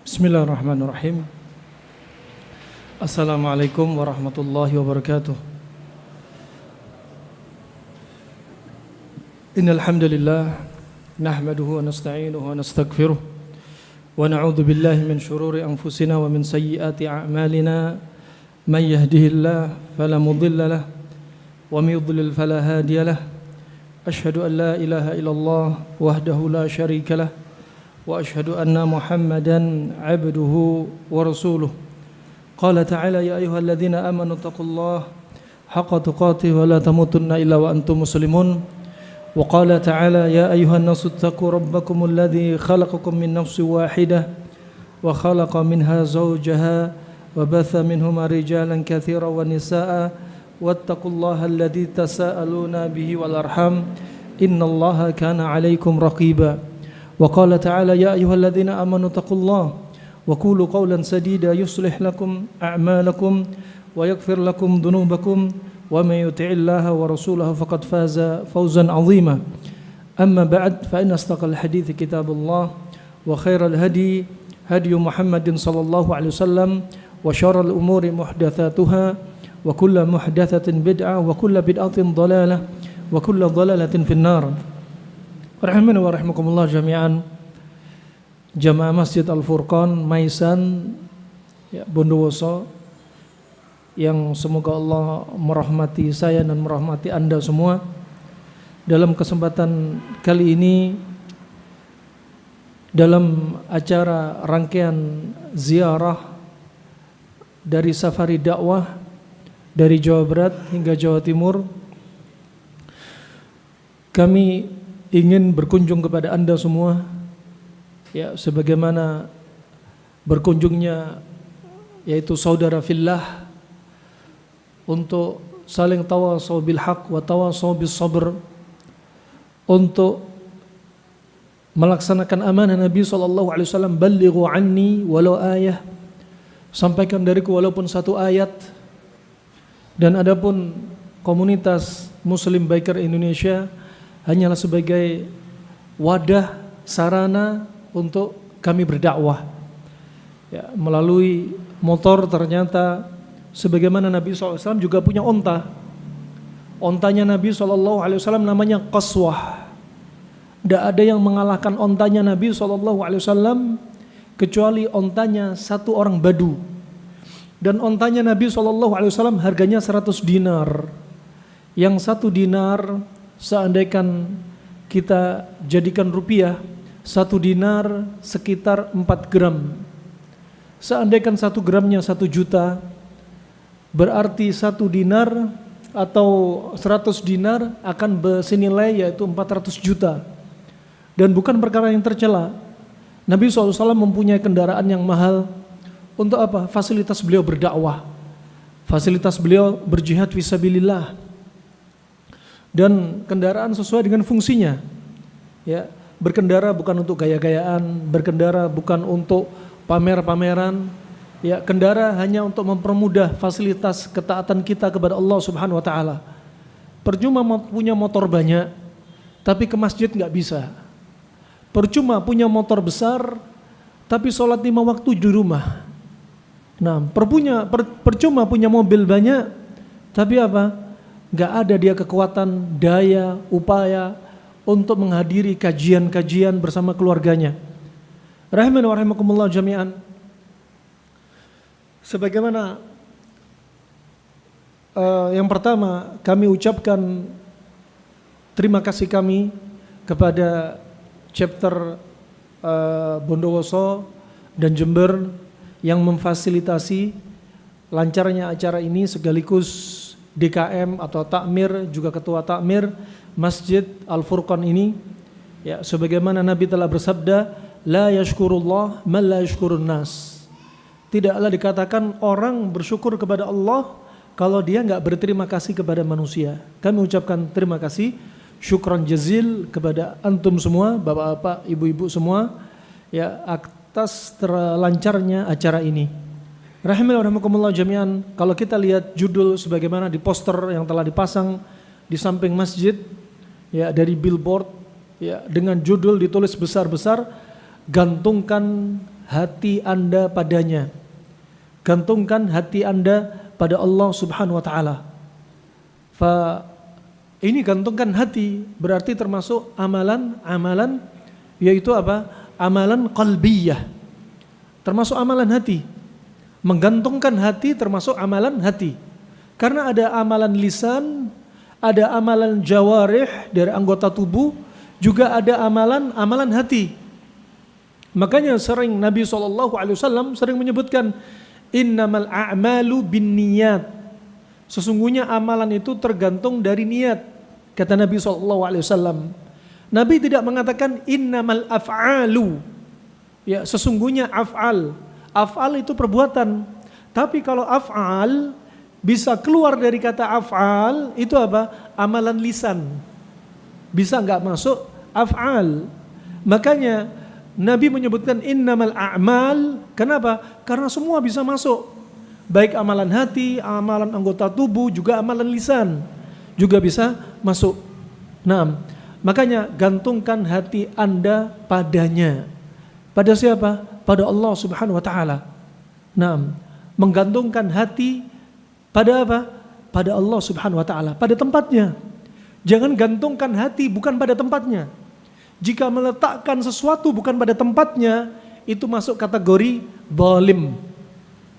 Bismillahirrahmanirrahim. Assalamualaikum warahmatullahi wabarakatuh. Innal hamdalillah nahmaduhu wa nasta'inuhu wa nastaghfiruh wa na'udzu billahi min shururi anfusina wa min sayyiati a'malina. Man yahdihillahu fala mudilla lahu wa may yudlil fala hadiya lahu. Asyhadu an la ilaha illallah wahdahu la syarika lahu wa asyhadu anna Muhammadan 'abduhu wa rasuluh. Qala ta'ala ya ayyuhalladzina amanu taqullaha haqqa tuqatih wa la tamutunna illa wa antum muslimun. Wa qala ta'ala ya ayyuhan nasu taqu rabbakumul ladzi khalaqakum min nafsin wahidah wa khalaqa minha zawjaha wa batha minhuma rijalan katsiran wa nisaa'a wattaqullaha alladzi tasaaluna bihi wal arham innallaha kana 'alaikum raqiba. Wa qala ta'ala ya ayyuhalladzina amanu taqullaha wa qulu qawlan sadida yuslih lakum a'malakum wa yaghfir lakum dhunubakum wa may yuti'illaha wa rasulahu faqad faza fawzan 'azima. Amma ba'd fa inna asdaqal hadithi kitabullah wa khairal hadi hadi Muhammadin sallallahu alaihi wasallam wa syarral umuri muhdatsatuha wa kullu muhdatsatin bid'ah wa kullu bid'atin dhalalah wa kullu dhalalatin finnar. Rahimani wa rahimakumullah jami'an. Jamaah Masjid Al-Furqan Maisan ya, Bondowoso, yang semoga Allah merahmati saya dan merahmati Anda semua. Dalam kesempatan kali ini, dalam acara rangkaian ziarah dari safari dakwah dari Jawa Barat hingga Jawa Timur, kami ingin berkunjung kepada Anda semua ya, sebagaimana berkunjungnya yaitu saudara fillah, untuk saling tawasau bil haq wa tawasau bis sabr, untuk melaksanakan amanah Nabi SAW, ballighu anni walau ayah, sampaikan dariku walaupun satu ayat. Dan adapun komunitas Muslim Biker Indonesia hanyalah sebagai wadah, sarana untuk kami berdakwah ya, melalui motor. Ternyata sebagaimana Nabi SAW juga punya onta. Ontanya Nabi SAW namanya Qaswah. Tidak ada yang mengalahkan ontanya Nabi SAW kecuali ontanya satu orang Badu. Dan ontanya Nabi SAW harganya 100 dinar. Yang 1 dinar, seandainya kita jadikan rupiah, 1 dinar sekitar 4 gram. Seandainya 1 gramnya 1 juta, berarti 1 dinar atau 100 dinar akan senilai yaitu 400 juta. Dan bukan perkara yang tercela. Nabi SAW mempunyai kendaraan yang mahal. Untuk apa? Fasilitas beliau berdakwah, fasilitas beliau berjihad fisabilillah. Dan kendaraan sesuai dengan fungsinya ya, berkendara bukan untuk gaya-gayaan, berkendara bukan untuk pamer-pameran ya, kendara hanya untuk mempermudah fasilitas ketaatan kita kepada Allah Subhanahu wa taala. Percuma punya motor banyak tapi ke masjid enggak bisa. Percuma punya motor besar tapi sholat 5 waktu di rumah. Nah, percuma punya mobil banyak tapi apa? Gak ada dia kekuatan, daya, upaya untuk menghadiri kajian-kajian bersama keluarganya. Rahimani wa rahimakumullah jami'an. Sebagaimana yang pertama kami ucapkan terima kasih kami kepada chapter Bondowoso dan Jember yang memfasilitasi lancarnya acara ini, sekaligus DKM atau takmir, juga ketua takmir Masjid Al-Furqan ini ya, sebagaimana Nabi telah bersabda, la yashkurullah man la yashkurun nas. Tidaklah dikatakan orang bersyukur kepada Allah kalau dia nggak berterima kasih kepada manusia. Kami ucapkan terima kasih, syukran jazil kepada antum semua, bapak-bapak, ibu-ibu semua, ya, atas terlancarnya acara ini. Rahimani wa rahimakumullah jami'an. Kalau kita lihat judul sebagaimana di poster yang telah dipasang di samping masjid, ya, dari billboard, ya, dengan judul ditulis besar-besar, gantungkan hati Anda padanya. Gantungkan hati Anda pada Allah Subhanahu wa taala. Ini gantungkan hati berarti termasuk amalan yaitu apa? Amalan qalbiyah. Termasuk amalan hati. Menggantungkan hati termasuk amalan hati. Karena ada amalan lisan, ada amalan jawarih dari anggota tubuh, juga ada amalan hati. Makanya sering Nabi SAW sering menyebutkan innamal a'malu binniyat. Sesungguhnya amalan itu tergantung dari niat, kata Nabi SAW. Nabi tidak mengatakan innamal af'alu. Ya, sesungguhnya af'al. Af'al itu perbuatan. Tapi kalau af'al bisa keluar dari kata af'al, itu apa? Amalan lisan. Bisa enggak masuk af'al. Makanya Nabi menyebutkan innamal a'mal. Kenapa? Karena semua bisa masuk. Baik amalan hati, amalan anggota tubuh, juga amalan lisan juga bisa masuk. Nah, makanya gantungkan hati Anda padanya. Pada siapa? Pada Allah Subhanahu wa taala. Nah, menggantungkan hati pada apa? Pada Allah Subhanahu wa taala, pada tempatnya. Jangan gantungkan hati bukan pada tempatnya. Jika meletakkan sesuatu bukan pada tempatnya, itu masuk kategori zalim.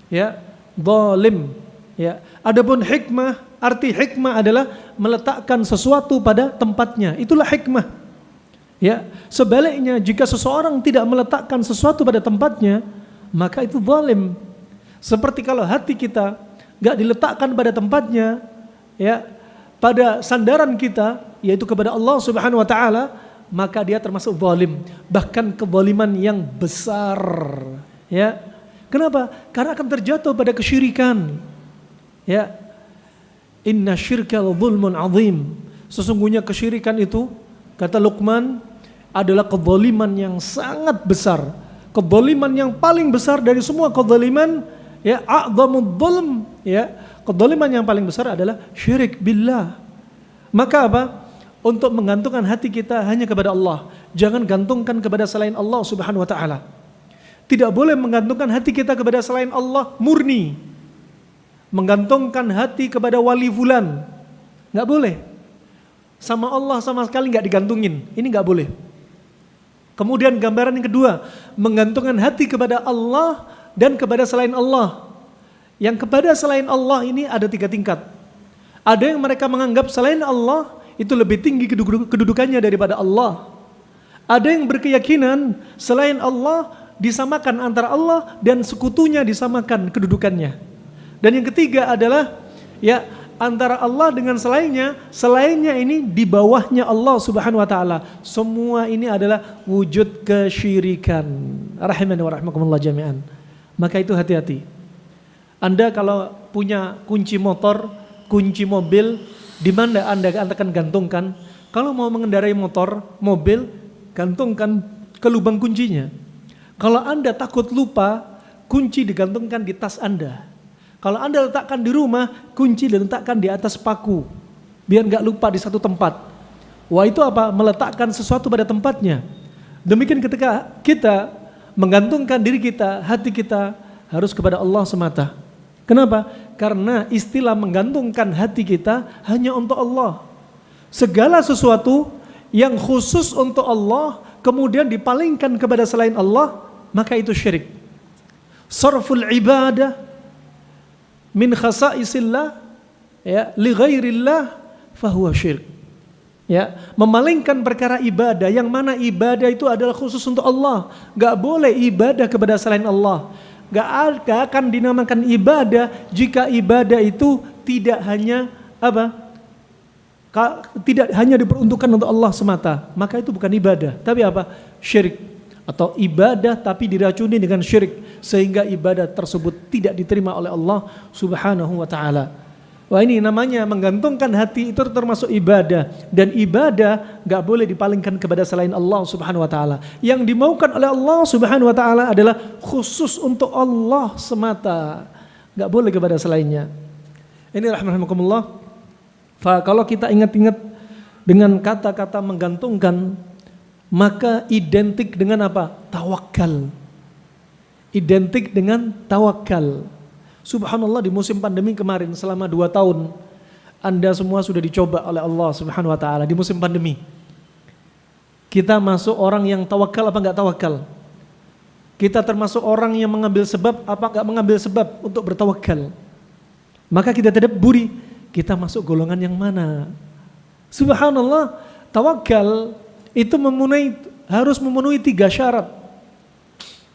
Ya, zalim. Ya. Adapun hikmah, arti hikmah adalah meletakkan sesuatu pada tempatnya. Itulah hikmah. Ya, sebaliknya jika seseorang tidak meletakkan sesuatu pada tempatnya, maka itu zalim. Seperti kalau hati kita enggak diletakkan pada tempatnya, ya, pada sandaran kita, yaitu kepada Allah Subhanahu wa taala, maka dia termasuk zalim, bahkan kezaliman yang besar. Ya. Kenapa? Karena akan terjatuh pada kesyirikan. Ya. Inna syirka dzulmun azim. Sesungguhnya kesyirikan itu, kata Luqman, adalah kezaliman yang sangat besar. Kezaliman yang paling besar dari semua kezaliman, ya, a'dzamudz dzulm, ya. Kezaliman yang paling besar adalah syirik billah. Maka apa? Untuk menggantungkan hati kita hanya kepada Allah. Jangan gantungkan kepada selain Allah Subhanahu wa taala. Tidak boleh menggantungkan hati kita kepada selain Allah murni. Menggantungkan hati kepada wali fulan, enggak boleh. Sama Allah sama sekali enggak digantungin. Ini enggak boleh. Kemudian gambaran yang kedua, menggantungkan hati kepada Allah dan kepada selain Allah. Yang kepada selain Allah ini ada 3 tingkat. Ada yang mereka menganggap selain Allah itu lebih tinggi kedudukannya daripada Allah. Ada yang berkeyakinan selain Allah disamakan antara Allah dan sekutunya disamakan kedudukannya. Dan yang ketiga adalah, ya, antara Allah dengan selainnya ini di bawahnya Allah Subhanahu wa taala. Semua ini adalah wujud kesyirikan. Rahimani wa rahimakumullah jami'an. Maka itu hati-hati. Anda kalau punya kunci motor, kunci mobil, di mana Anda akan gantungkan? Kalau mau mengendarai motor, mobil, gantungkan ke lubang kuncinya. Kalau Anda takut lupa, kunci digantungkan di tas Anda. Kalau Anda letakkan di rumah, kunci diletakkan di atas paku, biar nggak lupa di satu tempat. Wah, itu apa? Meletakkan sesuatu pada tempatnya. Demikian ketika kita menggantungkan diri kita, hati kita harus kepada Allah semata. Kenapa? Karena istilah menggantungkan hati kita hanya untuk Allah. Segala sesuatu yang khusus untuk Allah kemudian dipalingkan kepada selain Allah, maka itu syirik. Sarful ibadah min khasaisillah, ya, li ghairillah fahuwa syirik. Ya, memalingkan perkara ibadah yang mana ibadah itu adalah khusus untuk Allah. Enggak boleh ibadah kepada selain Allah. Enggak akan dinamakan ibadah jika ibadah itu tidak hanya apa? Tidak hanya diperuntukkan untuk Allah semata. Maka itu bukan ibadah, tapi apa? Syirik. Atau ibadah tapi diracuni dengan syirik sehingga ibadah tersebut tidak diterima oleh Allah Subhanahu wa taala. Wah, ini namanya menggantungkan hati, itu termasuk ibadah. Dan ibadah gak boleh dipalingkan kepada selain Allah subhanahu wa ta'ala. Yang dimaukan oleh Allah subhanahu wa ta'ala adalah khusus untuk Allah semata. Gak boleh kepada selainnya. Ini rahmatullah. Kalau kita ingat-ingat dengan kata-kata menggantungkan, maka identik dengan apa? Tawakal. Identik dengan tawakal. Subhanallah, di musim pandemi kemarin selama 2 tahun Anda semua sudah dicoba oleh Allah subhanahu wa ta'ala di musim pandemi. Kita masuk orang yang tawakal apa enggak tawakal? Kita termasuk orang yang mengambil sebab apa enggak mengambil sebab untuk bertawakal? Maka kita tadabburi, kita masuk golongan yang mana? Subhanallah, tawakal itu harus memenuhi 3 syarat.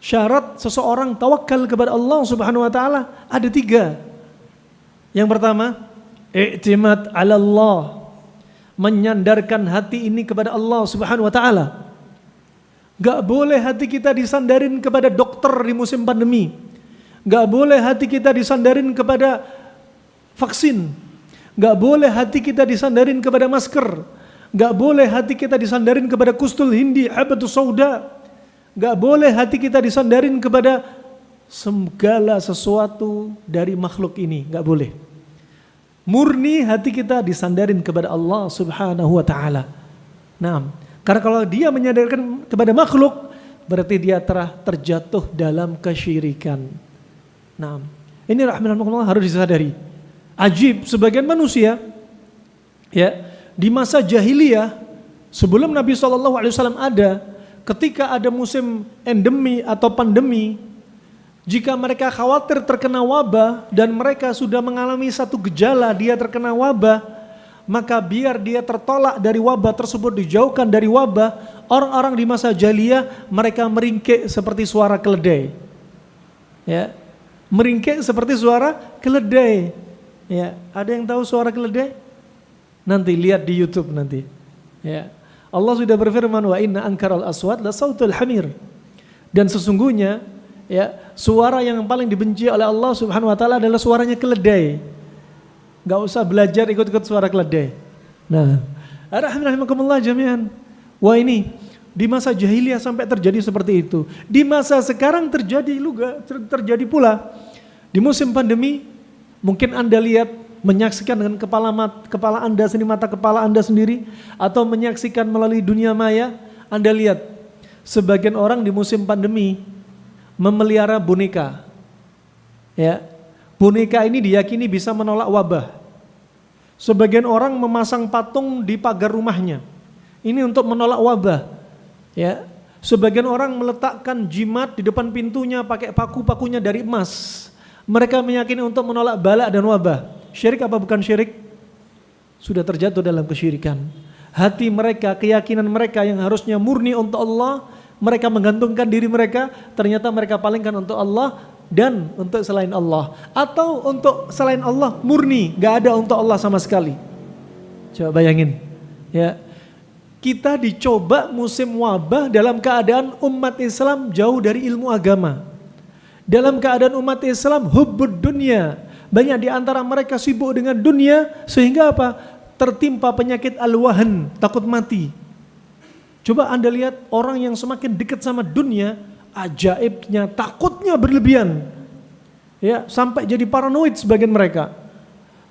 Syarat seseorang tawakal kepada Allah subhanahu wa ta'ala ada 3. Yang pertama, i'timad ala Allah, menyandarkan hati ini kepada Allah subhanahu wa ta'ala. Gak boleh hati kita disandarin kepada dokter di musim pandemi. Gak boleh hati kita disandarin kepada vaksin. Gak boleh hati kita disandarin kepada masker. Gak boleh hati kita disandarin kepada kustul hindi, habatus sauda. Gak boleh hati kita disandarin kepada segala sesuatu dari makhluk ini. Gak boleh. Murni hati kita disandarin kepada Allah subhanahu wa ta'ala. Nah, karena kalau dia menyandarkan kepada makhluk, berarti dia telah terjatuh dalam kesyirikan. Nah, ini rahmatullah harus disadari. Ajib, sebagian manusia ya di masa jahiliyah sebelum Nabi SAW ada, ketika ada musim endemi atau pandemi, jika mereka khawatir terkena wabah dan mereka sudah mengalami satu gejala dia terkena wabah, maka biar dia tertolak dari wabah tersebut, dijauhkan dari wabah, orang-orang di masa jahiliyah mereka meringkik seperti suara keledai. Ya, meringkik seperti suara keledai. Ya, ada yang tahu suara keledai? Nanti lihat di YouTube nanti. Ya. Allah sudah berfirman, wa inna ankaral aswat la sautul hamir. Dan sesungguhnya ya, suara yang paling dibenci oleh Allah subhanahu wa ta'ala adalah suaranya keledai. Gak usah belajar ikut-ikut suara keledai. Nah, rahimahumullah jami'an. Wah, ini di masa jahiliyah sampai terjadi seperti itu. Di masa sekarang terjadi pula. Di musim pandemi mungkin Anda lihat, menyaksikan dengan kepala Anda sendiri, mata kepala Anda sendiri, atau menyaksikan melalui dunia maya, Anda lihat sebagian orang di musim pandemi memelihara boneka. Ya, boneka ini diyakini bisa menolak wabah. Sebagian orang memasang patung di pagar rumahnya. Ini untuk menolak wabah. Ya, sebagian orang meletakkan jimat di depan pintunya pakai paku-pakunya dari emas. Mereka meyakini untuk menolak bala dan wabah. Syirik apa bukan syirik? Sudah terjatuh dalam kesyirikan. Hati mereka, keyakinan mereka yang harusnya murni untuk Allah, mereka menggantungkan diri mereka, ternyata mereka palingkan untuk Allah dan untuk selain Allah. Atau untuk selain Allah murni, gak ada untuk Allah sama sekali. Coba bayangin. Ya, kita dicoba musim wabah dalam keadaan umat Islam jauh dari ilmu agama. Dalam keadaan umat Islam hubbud dunya. Banyak di antara mereka sibuk dengan dunia sehingga apa? Tertimpa penyakit al-wahan, takut mati. Coba Anda lihat orang yang semakin dekat sama dunia, ajaibnya, takutnya berlebihan. Ya, sampai jadi paranoid sebagian mereka.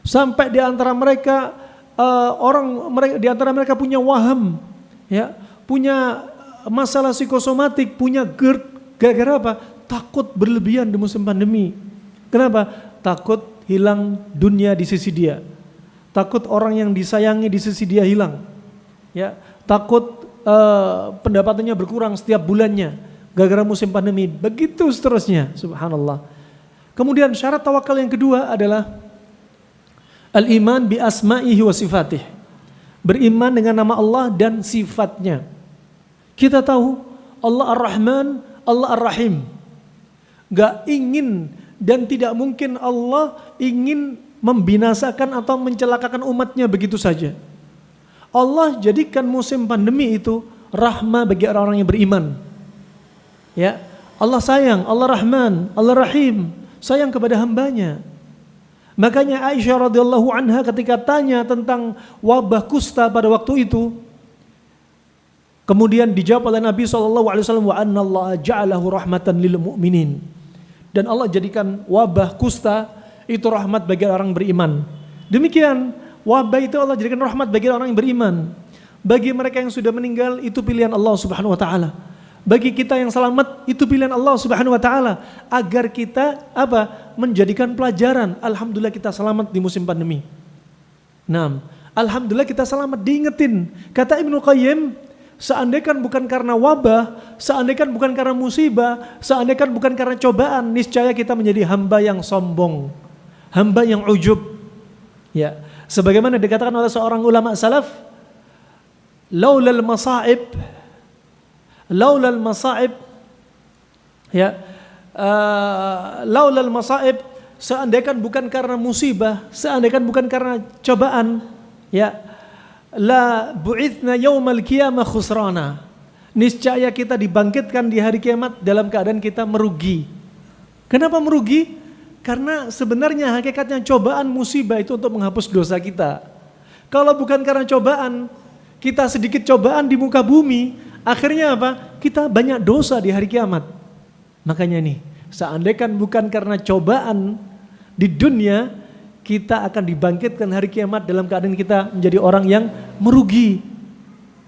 Sampai di antara mereka di antara mereka punya waham, ya, punya masalah psikosomatik, punya GERD, gara-gara apa? Takut berlebihan di musim pandemi. Kenapa? Takut hilang dunia di sisi dia. Takut orang yang disayangi di sisi dia hilang. Ya, takut pendapatannya berkurang setiap bulannya gara-gara musim pandemi. Begitu seterusnya, subhanallah. Kemudian syarat tawakal yang kedua adalah al-iman bi asma'ihi wa sifatih. Beriman dengan nama Allah dan sifatnya. Kita tahu Allah Ar-Rahman, Allah Ar-Rahim. Gak ingin dan tidak mungkin Allah ingin membinasakan atau mencelakakan umatnya begitu saja. Allah jadikan musim pandemi itu rahmah bagi orang-orang yang beriman. Ya, Allah sayang, Allah Rahman, Allah Rahim, sayang kepada hambanya. Makanya Aisyah radhiyallahu anha ketika tanya tentang wabah kusta pada waktu itu, kemudian dijawab oleh Nabi SAW, wa anna Allah ja'alahu rahmatan lil mu'minin. Dan Allah jadikan wabah kusta itu rahmat bagi orang beriman. Demikian, wabah itu Allah jadikan rahmat bagi orang yang beriman. Bagi mereka yang sudah meninggal itu pilihan Allah Subhanahu wa taala. Bagi kita yang selamat itu pilihan Allah Subhanahu wa taala agar kita menjadikan pelajaran. Alhamdulillah kita selamat di musim pandemi. Nah, alhamdulillah kita selamat, diingetin. Kata Ibnu Qayyim, seandainya bukan karena wabah, seandainya bukan karena musibah, seandainya bukan karena cobaan, niscaya kita menjadi hamba yang sombong, hamba yang ujub. Ya, sebagaimana dikatakan oleh seorang ulama salaf, laulal masaib, ya, laulal masaib, seandainya bukan karena musibah, seandainya bukan karena cobaan, ya, la bu'ithna yaumal qiyamah khusrana. Niscaya kita dibangkitkan di hari kiamat dalam keadaan kita merugi. Kenapa merugi? Karena sebenarnya hakikatnya cobaan musibah itu untuk menghapus dosa kita. Kalau bukan karena cobaan, kita sedikit cobaan di muka bumi, akhirnya apa? Kita banyak dosa di hari kiamat. Makanya nih, seandainya bukan karena cobaan di dunia, kita akan dibangkitkan hari kiamat dalam keadaan kita menjadi orang yang merugi.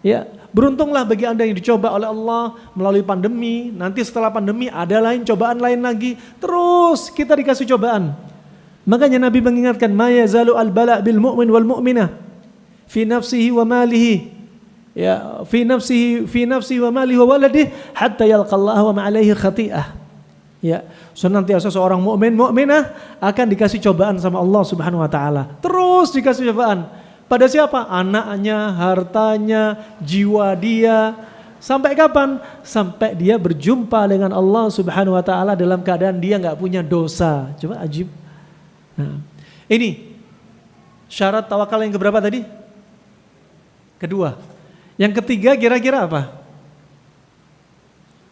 Ya, beruntunglah bagi Anda yang dicoba oleh Allah melalui pandemi. Nanti setelah pandemi ada cobaan lain lagi. Terus kita dikasih cobaan. Makanya Nabi mengingatkan, ma yazalu al-bala' bil mu'min wal mu'minah fi nafsihi wa malihi. Ya, fi nafsihi wa malihi wa waladihi hatta yalqallaha wa ma alaihi khati'ah. Ya, senantiasa seorang mukminah akan dikasih cobaan sama Allah Subhanahu wa taala. Terus dikasih cobaan. Pada siapa? Anaknya, hartanya, jiwa dia. Sampai kapan? Sampai dia berjumpa dengan Allah Subhanahu wa taala dalam keadaan dia enggak punya dosa. Coba ajib. Nah, ini syarat tawakal yang keberapa tadi? Kedua. Yang ketiga kira-kira apa?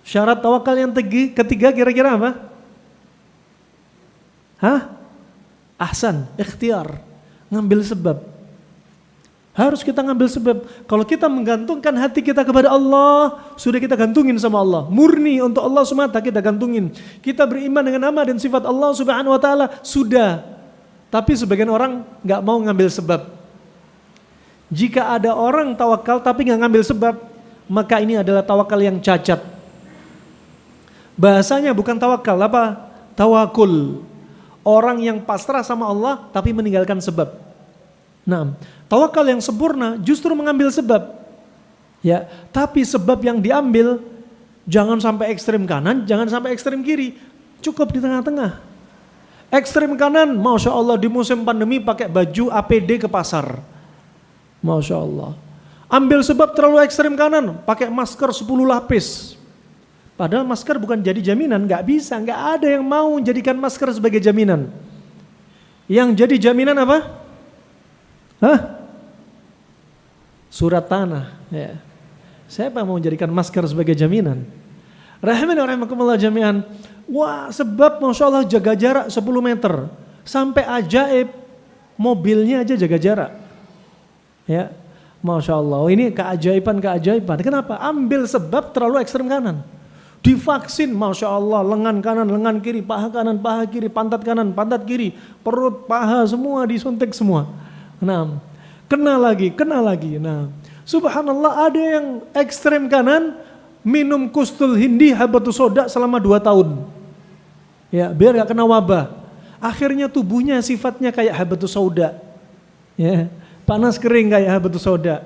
Syarat tawakal yang ketiga kira-kira apa? Ahsan, ikhtiar, ngambil sebab. Harus kita ngambil sebab. Kalau kita menggantungkan hati kita kepada Allah, sudah kita gantungin sama Allah. Murni untuk Allah semata kita gantungin. Kita beriman dengan nama dan sifat Allah Subhanahu wa taala, sudah. Tapi sebagian orang enggak mau ngambil sebab. Jika ada orang tawakal tapi enggak ngambil sebab, maka ini adalah tawakal yang cacat. Bahasanya bukan tawakal, apa? Tawakul. Orang yang pasrah sama Allah tapi meninggalkan sebab. Nah, tawakal yang sempurna justru mengambil sebab. Ya, tapi sebab yang diambil jangan sampai ekstrem kanan, jangan sampai ekstrem kiri. Cukup di tengah-tengah. Ekstrem kanan, Masya Allah di musim pandemi pakai baju APD ke pasar. Masya Allah. Ambil sebab terlalu ekstrem kanan, pakai masker 10 lapis. Padahal masker bukan jadi jaminan, nggak bisa, nggak ada yang mau menjadikan masker sebagai jaminan. Yang jadi jaminan apa? Surat tanah. Ya. Siapa mau menjadikan masker sebagai jaminan? Rahimani wa rahimakumullah jami'an. Wah, sebab Masya Allah jaga jarak 10 meter. Sampai ajaib, mobilnya aja jaga jarak. Ya, Masya Allah. Ini keajaiban. Kenapa? Ambil sebab terlalu ekstrem kanan. Divaksin, Masya Allah, lengan kanan, lengan kiri, paha kanan, paha kiri, pantat kanan, pantat kiri, perut, paha, semua disuntik semua. Nah, kena lagi. Nah, subhanallah ada yang ekstrem kanan, minum kustul hindi habatus soda selama 2 tahun. Ya, biar gak kena wabah. Akhirnya tubuhnya sifatnya kayak habatus sauda. Ya, panas kering kayak habatus soda.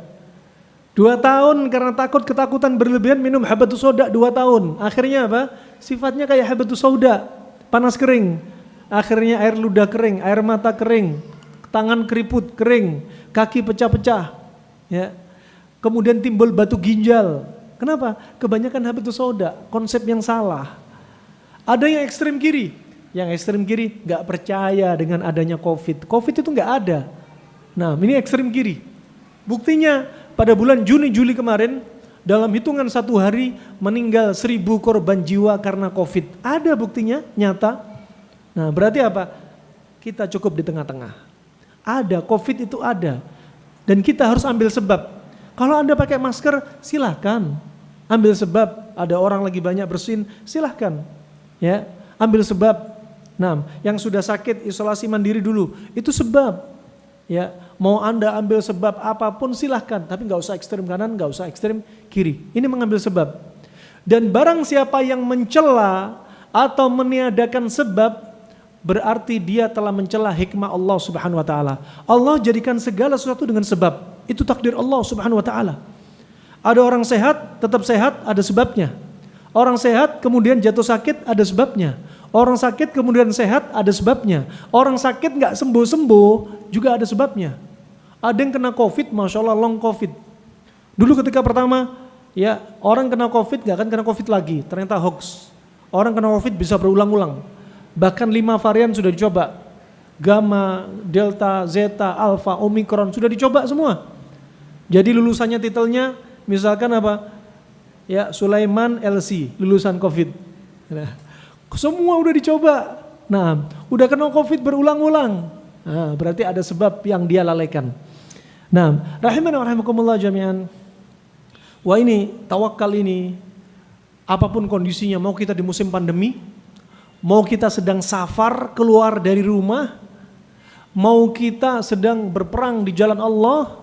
2 tahun karena ketakutan berlebihan minum habatus soda 2 tahun. Akhirnya apa? Sifatnya kayak habatus soda, panas kering. Akhirnya air ludah kering, air mata kering, tangan keriput kering, kaki pecah-pecah. Ya. Kemudian timbul batu ginjal. Kenapa? Kebanyakan habatus soda, konsep yang salah. Ada yang ekstrem kiri. Yang ekstrem kiri gak percaya dengan adanya COVID. COVID itu gak ada. Nah, ini ekstrem kiri. Buktinya pada bulan Juni-Juli kemarin, dalam hitungan 1 hari meninggal 1000 korban jiwa karena COVID. Ada buktinya, nyata. Nah, berarti apa? kita cukup di tengah-tengah. Ada, COVID itu ada. Dan kita harus ambil sebab. Kalau Anda pakai masker, silahkan. Ambil sebab, ada orang lagi banyak bersin, silahkan. Ya, ambil sebab. Nah, yang sudah sakit, isolasi mandiri dulu. Itu sebab. Ya, mau Anda ambil sebab apapun silahkan. Tapi nggak usah ekstrem kanan, nggak usah ekstrem kiri. Ini mengambil sebab. Dan barang siapa yang mencela atau meniadakan sebab, berarti dia telah mencela hikmah Allah Subhanahu wa taala. Allah jadikan segala sesuatu dengan sebab. Itu takdir Allah Subhanahu wa taala. Ada orang sehat, tetap sehat, ada sebabnya. Orang sehat kemudian jatuh sakit, ada sebabnya. Orang sakit kemudian sehat, ada sebabnya. Orang sakit nggak sembuh-sembuh, juga ada sebabnya. Ada yang kena COVID, Masya Allah, long COVID. Dulu ketika pertama, ya, orang kena COVID gak akan kena COVID lagi, ternyata hoax. Orang kena COVID bisa berulang-ulang. Bahkan 5 varian sudah dicoba. Gamma, Delta, Zeta, Alpha, Omicron sudah dicoba semua. Jadi lulusannya titelnya misalkan apa? Ya, Sulaiman LC, lulusan COVID. Nah, semua udah dicoba. Nah, udah kena COVID berulang-ulang. Nah, berarti ada sebab yang dia lalaikan. Nah, rahimana wa rahimakumullah jami'an. Wah, ini tawakal ini, apapun kondisinya, mau kita di musim pandemi, mau kita sedang safar keluar dari rumah, mau kita sedang berperang di jalan Allah,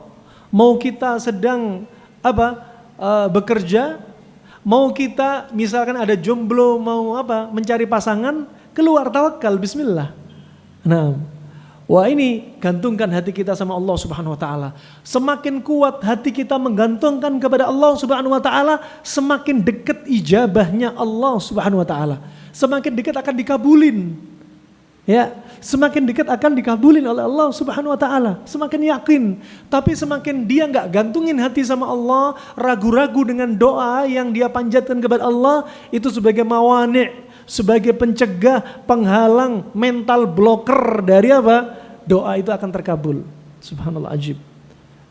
mau kita sedang bekerja, mau kita misalkan ada jomblo mau mencari pasangan, keluar tawakal, bismillah. Nah, wah, ini gantungkan hati kita sama Allah Subhanahu wa taala. Semakin kuat hati kita menggantungkan kepada Allah Subhanahu wa taala, semakin dekat ijabahnya Allah Subhanahu wa taala. Semakin dekat akan dikabulin. Ya, semakin dekat akan dikabulin oleh Allah Subhanahu wa taala. Semakin yakin. Tapi semakin dia enggak gantungin hati sama Allah, ragu-ragu dengan doa yang dia panjatkan kepada Allah, itu sebagai mawani', sebagai pencegah, penghalang, mental blocker dari apa? Doa itu akan terkabul. Subhanallah, ajib.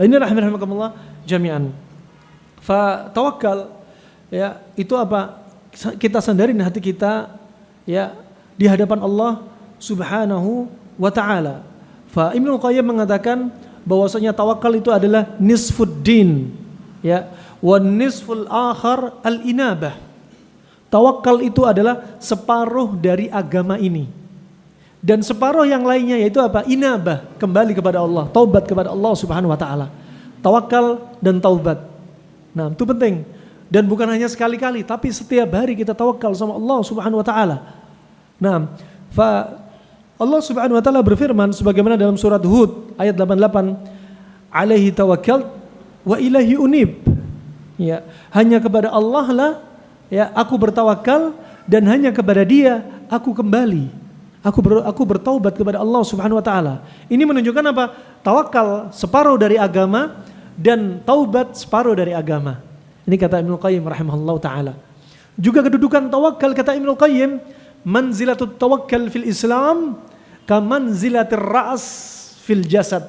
Ini rahimahumullah jami'an. Fa tawakkal, ya, itu apa? Kita sandarin hati kita, ya, di hadapan Allah Subhanahu wa taala. Fa Ibnu Qayyim mengatakan bahwasanya tawakal itu adalah nisfuddin, ya, wa nisful akhar al-inabah. Tawakal itu adalah separuh dari agama ini. Dan separuh yang lainnya yaitu apa? Inabah, kembali kepada Allah, taubat kepada Allah Subhanahu wa taala. Tawakal dan taubat. Nah, itu penting. Dan bukan hanya sekali-kali, tapi setiap hari kita tawakal sama Allah Subhanahu wa taala. Nah, fa Allah Subhanahu wa taala berfirman sebagaimana dalam surat Hud ayat 88, "Alaihi tawakkalt wa ilaihi unib." Ya, hanya kepada Allah lah, ya, aku bertawakal dan hanya kepada Dia aku kembali. Aku bertaubat kepada Allah Subhanahu wa taala. Ini menunjukkan apa? Tawakal separuh dari agama dan taubat separuh dari agama. Ini kata Ibnu Qayyim rahimahullah taala. Juga kedudukan tawakal kata Ibnu Qayyim, manzilatut tawakkal fil Islam kamanzilatir ra's fil jasad.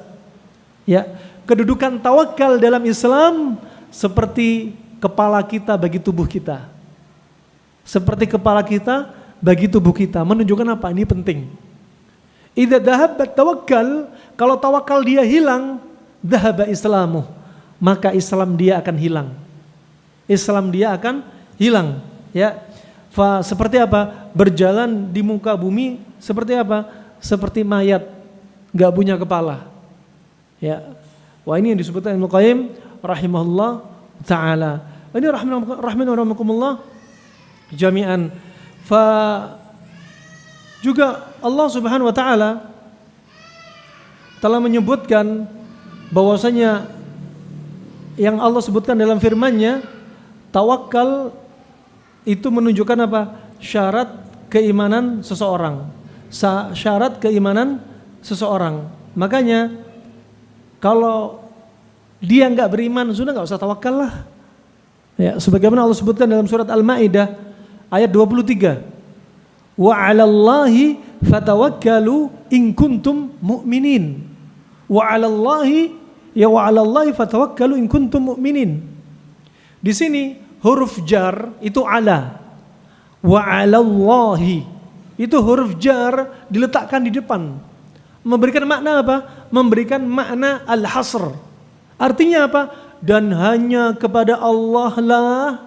Ya, kedudukan tawakal dalam Islam seperti kepala kita bagi tubuh kita. Seperti kepala kita bagi tubuh kita. Menunjukkan apa? Ini penting. Idza dhahabat tawakkal, kalau tawakal dia hilang, dhahaba islamuh, maka Islam dia akan hilang. Islam dia akan hilang, ya. Seperti apa? Berjalan di muka bumi seperti apa? Seperti mayat, enggak punya kepala. Ya. Wah, ini yang disebutkan Ibnu Qayyim rahimahullah taala. Ini rahimakumullah jami'an. Juga Allah Subhanahu wa taala telah menyebutkan bahwasanya yang Allah sebutkan dalam firman-Nya, tawakal itu menunjukkan apa? Syarat keimanan seseorang. Syarat keimanan seseorang. Makanya kalau dia enggak beriman, sudah enggak usah tawakal lah. Ya, sebagaimana Allah sebutkan dalam surat Al-Maidah ayat 23. Wa 'alallahi fatawakkalu in kuntum mu'minin. Wa 'alallahi fatawakkalu in kuntum mu'minin. Di sini huruf jar itu ala. Wa 'alallahi itu huruf jar diletakkan di depan. Memberikan makna apa? Memberikan makna al-hasr. Artinya apa? Dan hanya kepada Allah lah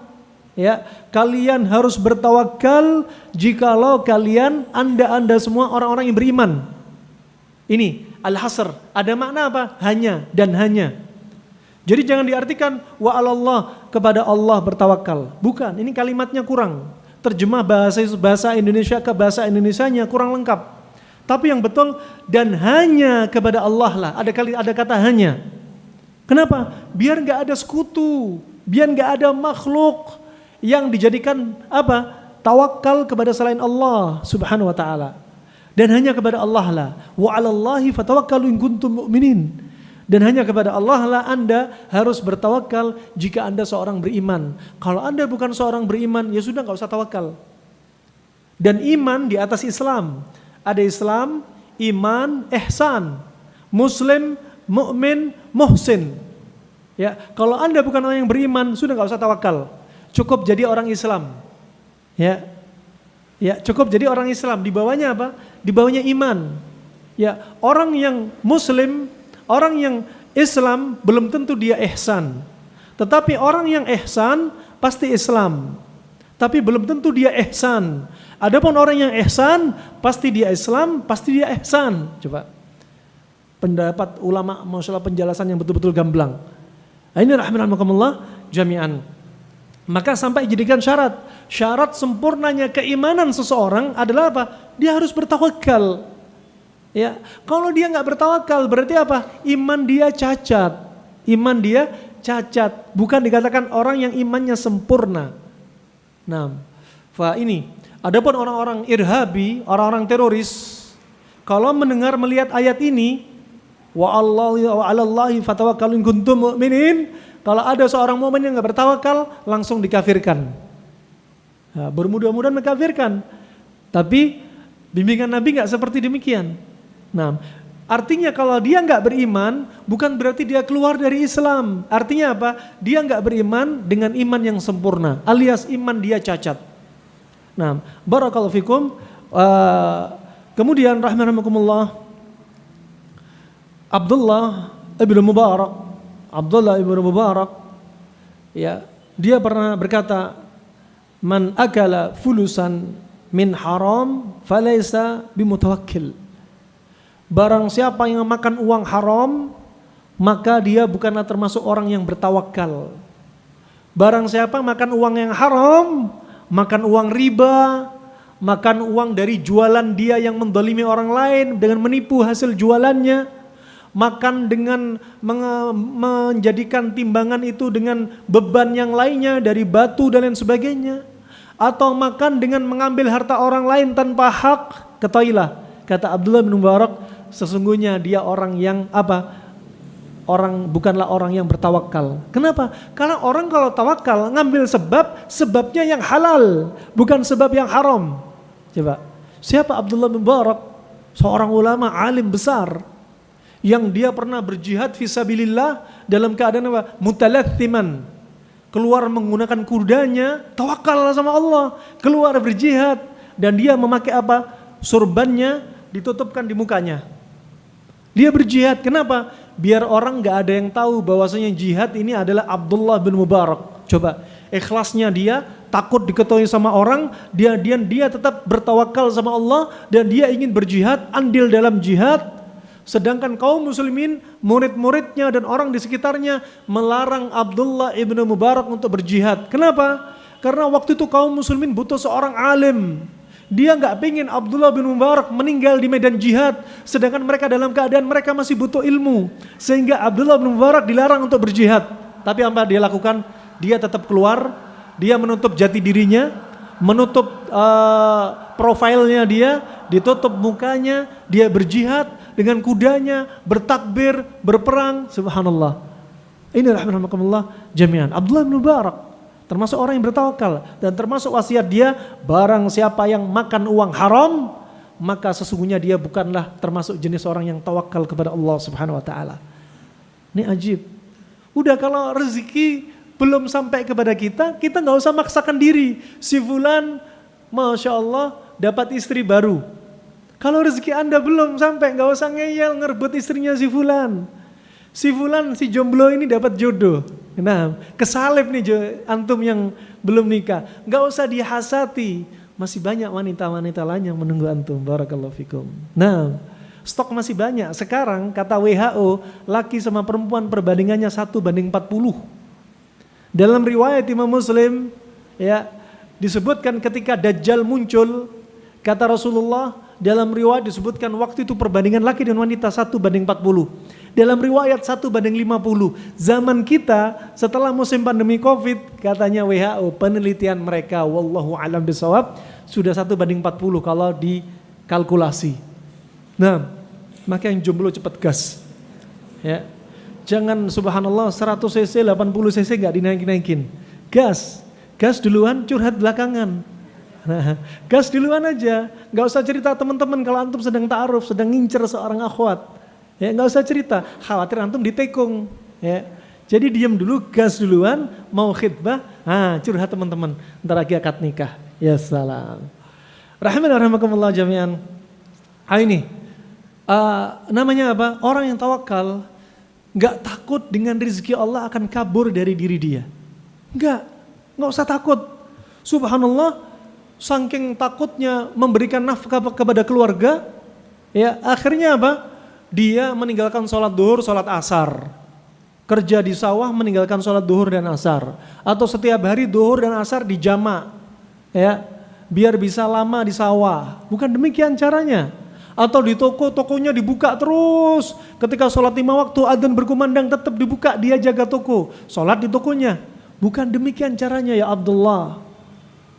ya, kalian harus bertawakal jikalau kalian anda semua orang-orang yang beriman. Ini al-hasr. Ada makna apa? Hanya dan hanya. Jadi jangan diartikan wa 'alallah, kepada Allah bertawakal. Bukan, ini kalimatnya kurang. Terjemah bahasa Indonesia ke bahasa Indonesianya kurang lengkap. Tapi yang betul dan hanya kepada Allah lah. Ada kata hanya. Kenapa? Biar nggak ada sekutu, biar nggak ada makhluk yang dijadikan apa? Tawakal kepada selain Allah Subhanahu wa taala. Dan hanya kepada Allah lah. Wa 'alallahi fatawakkalu in kuntum mu'minin. Dan hanya kepada Allah lah Anda harus bertawakal jika Anda seorang beriman. Kalau Anda bukan seorang beriman, ya sudah nggak usah tawakal. Dan iman di atas Islam. Ada Islam, iman, ihsan, Muslim, mukmin, muhsin. Ya, kalau Anda bukan orang yang beriman, sudah nggak usah tawakal. Cukup jadi orang Islam. Ya, cukup jadi orang Islam. Di bawahnya apa? Di bawahnya iman. Ya, orang yang Muslim, orang yang Islam belum tentu dia ihsan. Tetapi orang yang ihsan pasti Islam. Tapi belum tentu dia ihsan. Adapun orang yang ihsan pasti dia Islam, pasti dia ihsan. Coba pendapat ulama, masalah penjelasan yang betul-betul gamblang. Nah, ini rahimahumullah jami'an. Maka sampai jadikan syarat sempurnanya keimanan seseorang adalah apa? Dia harus bertawakal. Ya, kalau dia nggak bertawakal berarti apa? Iman dia cacat. Iman dia cacat. Bukan dikatakan orang yang imannya sempurna. Nah, ini. Adapun orang-orang irhabi, orang-orang teroris, kalau mendengar melihat ayat ini, wa 'alallahi fatawakkalu in kuntum mu'minin, kalau ada seorang mukmin yang enggak bertawakal, langsung dikafirkan. Nah, bermudah-mudahan mengkafirkan. Tapi bimbingan Nabi enggak seperti demikian. Nah, artinya kalau dia enggak beriman, bukan berarti dia keluar dari Islam. Artinya apa? Dia enggak beriman dengan iman yang sempurna, alias iman dia cacat. Nah, barakallahu fikum. Kemudian rahimakumullah, Abdullah ibn Mubarak, ya, dia pernah berkata, man akala fulusan min haram falaysa bimutawakkil. Barang siapa yang makan uang haram, maka dia bukanlah termasuk orang yang bertawakal. Barang siapa makan uang yang haram, makan uang riba, makan uang dari jualan dia yang mendolimi orang lain dengan menipu hasil jualannya, makan dengan menjadikan timbangan itu dengan beban yang lainnya dari batu dan lain sebagainya, atau makan dengan mengambil harta orang lain tanpa hak, ketahuilah, kata Abdullah bin Mubarak, sesungguhnya dia orang yang apa? Bukanlah orang yang bertawakal. Kenapa? Karena orang kalau tawakal ngambil sebabnya yang halal, bukan sebab yang haram. Coba, siapa Abdullah bin Mubarak? Seorang ulama alim besar yang dia pernah berjihad fisabilillah dalam keadaan apa? Mutalathiman. Keluar menggunakan kudanya, tawakal sama Allah, keluar berjihad dan dia memakai apa? Surbannya ditutupkan di mukanya. Dia berjihad, kenapa? Biar orang gak ada yang tahu bahwasanya jihad ini adalah Abdullah bin Mubarak. Coba, ikhlasnya dia, takut diketahui sama orang, dia tetap bertawakal sama Allah dan dia ingin berjihad, andil dalam jihad. Sedangkan kaum muslimin, murid-muridnya dan orang di sekitarnya melarang Abdullah ibn Mubarak untuk berjihad. Kenapa? Karena waktu itu kaum muslimin butuh seorang alim. Dia nggak pengen Abdullah bin Mubarak meninggal di medan jihad, sedangkan mereka dalam keadaan mereka masih butuh ilmu, sehingga Abdullah bin Mubarak dilarang untuk berjihad. Tapi apa dia lakukan? Dia tetap keluar, dia menutup jati dirinya, menutup profilnya dia, ditutup mukanya, dia berjihad dengan kudanya, bertakbir, berperang, subhanallah. Ini rahimahumullah jami'an. Abdullah bin Mubarak termasuk orang yang bertawakal dan termasuk wasiat dia, barang siapa yang makan uang haram, maka sesungguhnya dia bukanlah termasuk jenis orang yang tawakal kepada Allah Subhanahu wa taala. Ini ajib. Udah kalau rezeki belum sampai kepada kita nggak usah maksakan diri. Si fulan Masya Allah dapat istri baru. Kalau rezeki Anda belum sampai, nggak usah ngeyel ngerebut istrinya si fulan. Si fulan, si jomblo ini dapat jodoh. Nah, kesalip nih antum yang belum nikah. Nggak usah dihasati. Masih banyak wanita-wanita lain yang menunggu antum. Barakallahu fikum. Nah, stok masih banyak. Sekarang kata WHO, laki sama perempuan perbandingannya 1:40. Dalam riwayat Imam Muslim, ya, disebutkan ketika Dajjal muncul, kata Rasulullah, dalam riwayat disebutkan waktu itu perbandingan laki dan wanita 1:40. Dalam riwayat 1:50. Zaman kita setelah musim pandemi Covid, katanya WHO, penelitian mereka, wallahu alam bisawab, sudah 1:40 kalau dikalkulasi. Nah, maka yang jomblo cepat gas. Ya. Jangan subhanallah 100 cc, 80 cc gak dinaikin. Gas duluan, curhat belakangan. Nah, gas duluan aja, nggak usah cerita teman-teman kalau antum sedang ta'aruf, sedang ngincer seorang akhwat. Ya, nggak usah cerita, khawatir antum ditekung. Ya. Jadi diam dulu, gas duluan, mau khidbah, curhat teman-teman, ntar lagi akad nikah. Ya salam. Rahimakumullah jami'an. Ini namanya apa? Orang yang tawakal nggak takut dengan rezeki Allah akan kabur dari diri dia. Nggak usah takut. Subhanallah, saking takutnya memberikan nafkah kepada keluarga, ya akhirnya apa? Dia meninggalkan sholat duhur, sholat asar. Kerja di sawah meninggalkan sholat duhur dan asar. Atau setiap hari duhur dan asar dijamak, ya, biar bisa lama di sawah. Bukan demikian caranya. Atau di tokonya dibuka terus. Ketika sholat 5 waktu, adzan berkumandang tetap dibuka, dia jaga toko. Sholat di tokonya. Bukan demikian caranya ya Abdullah.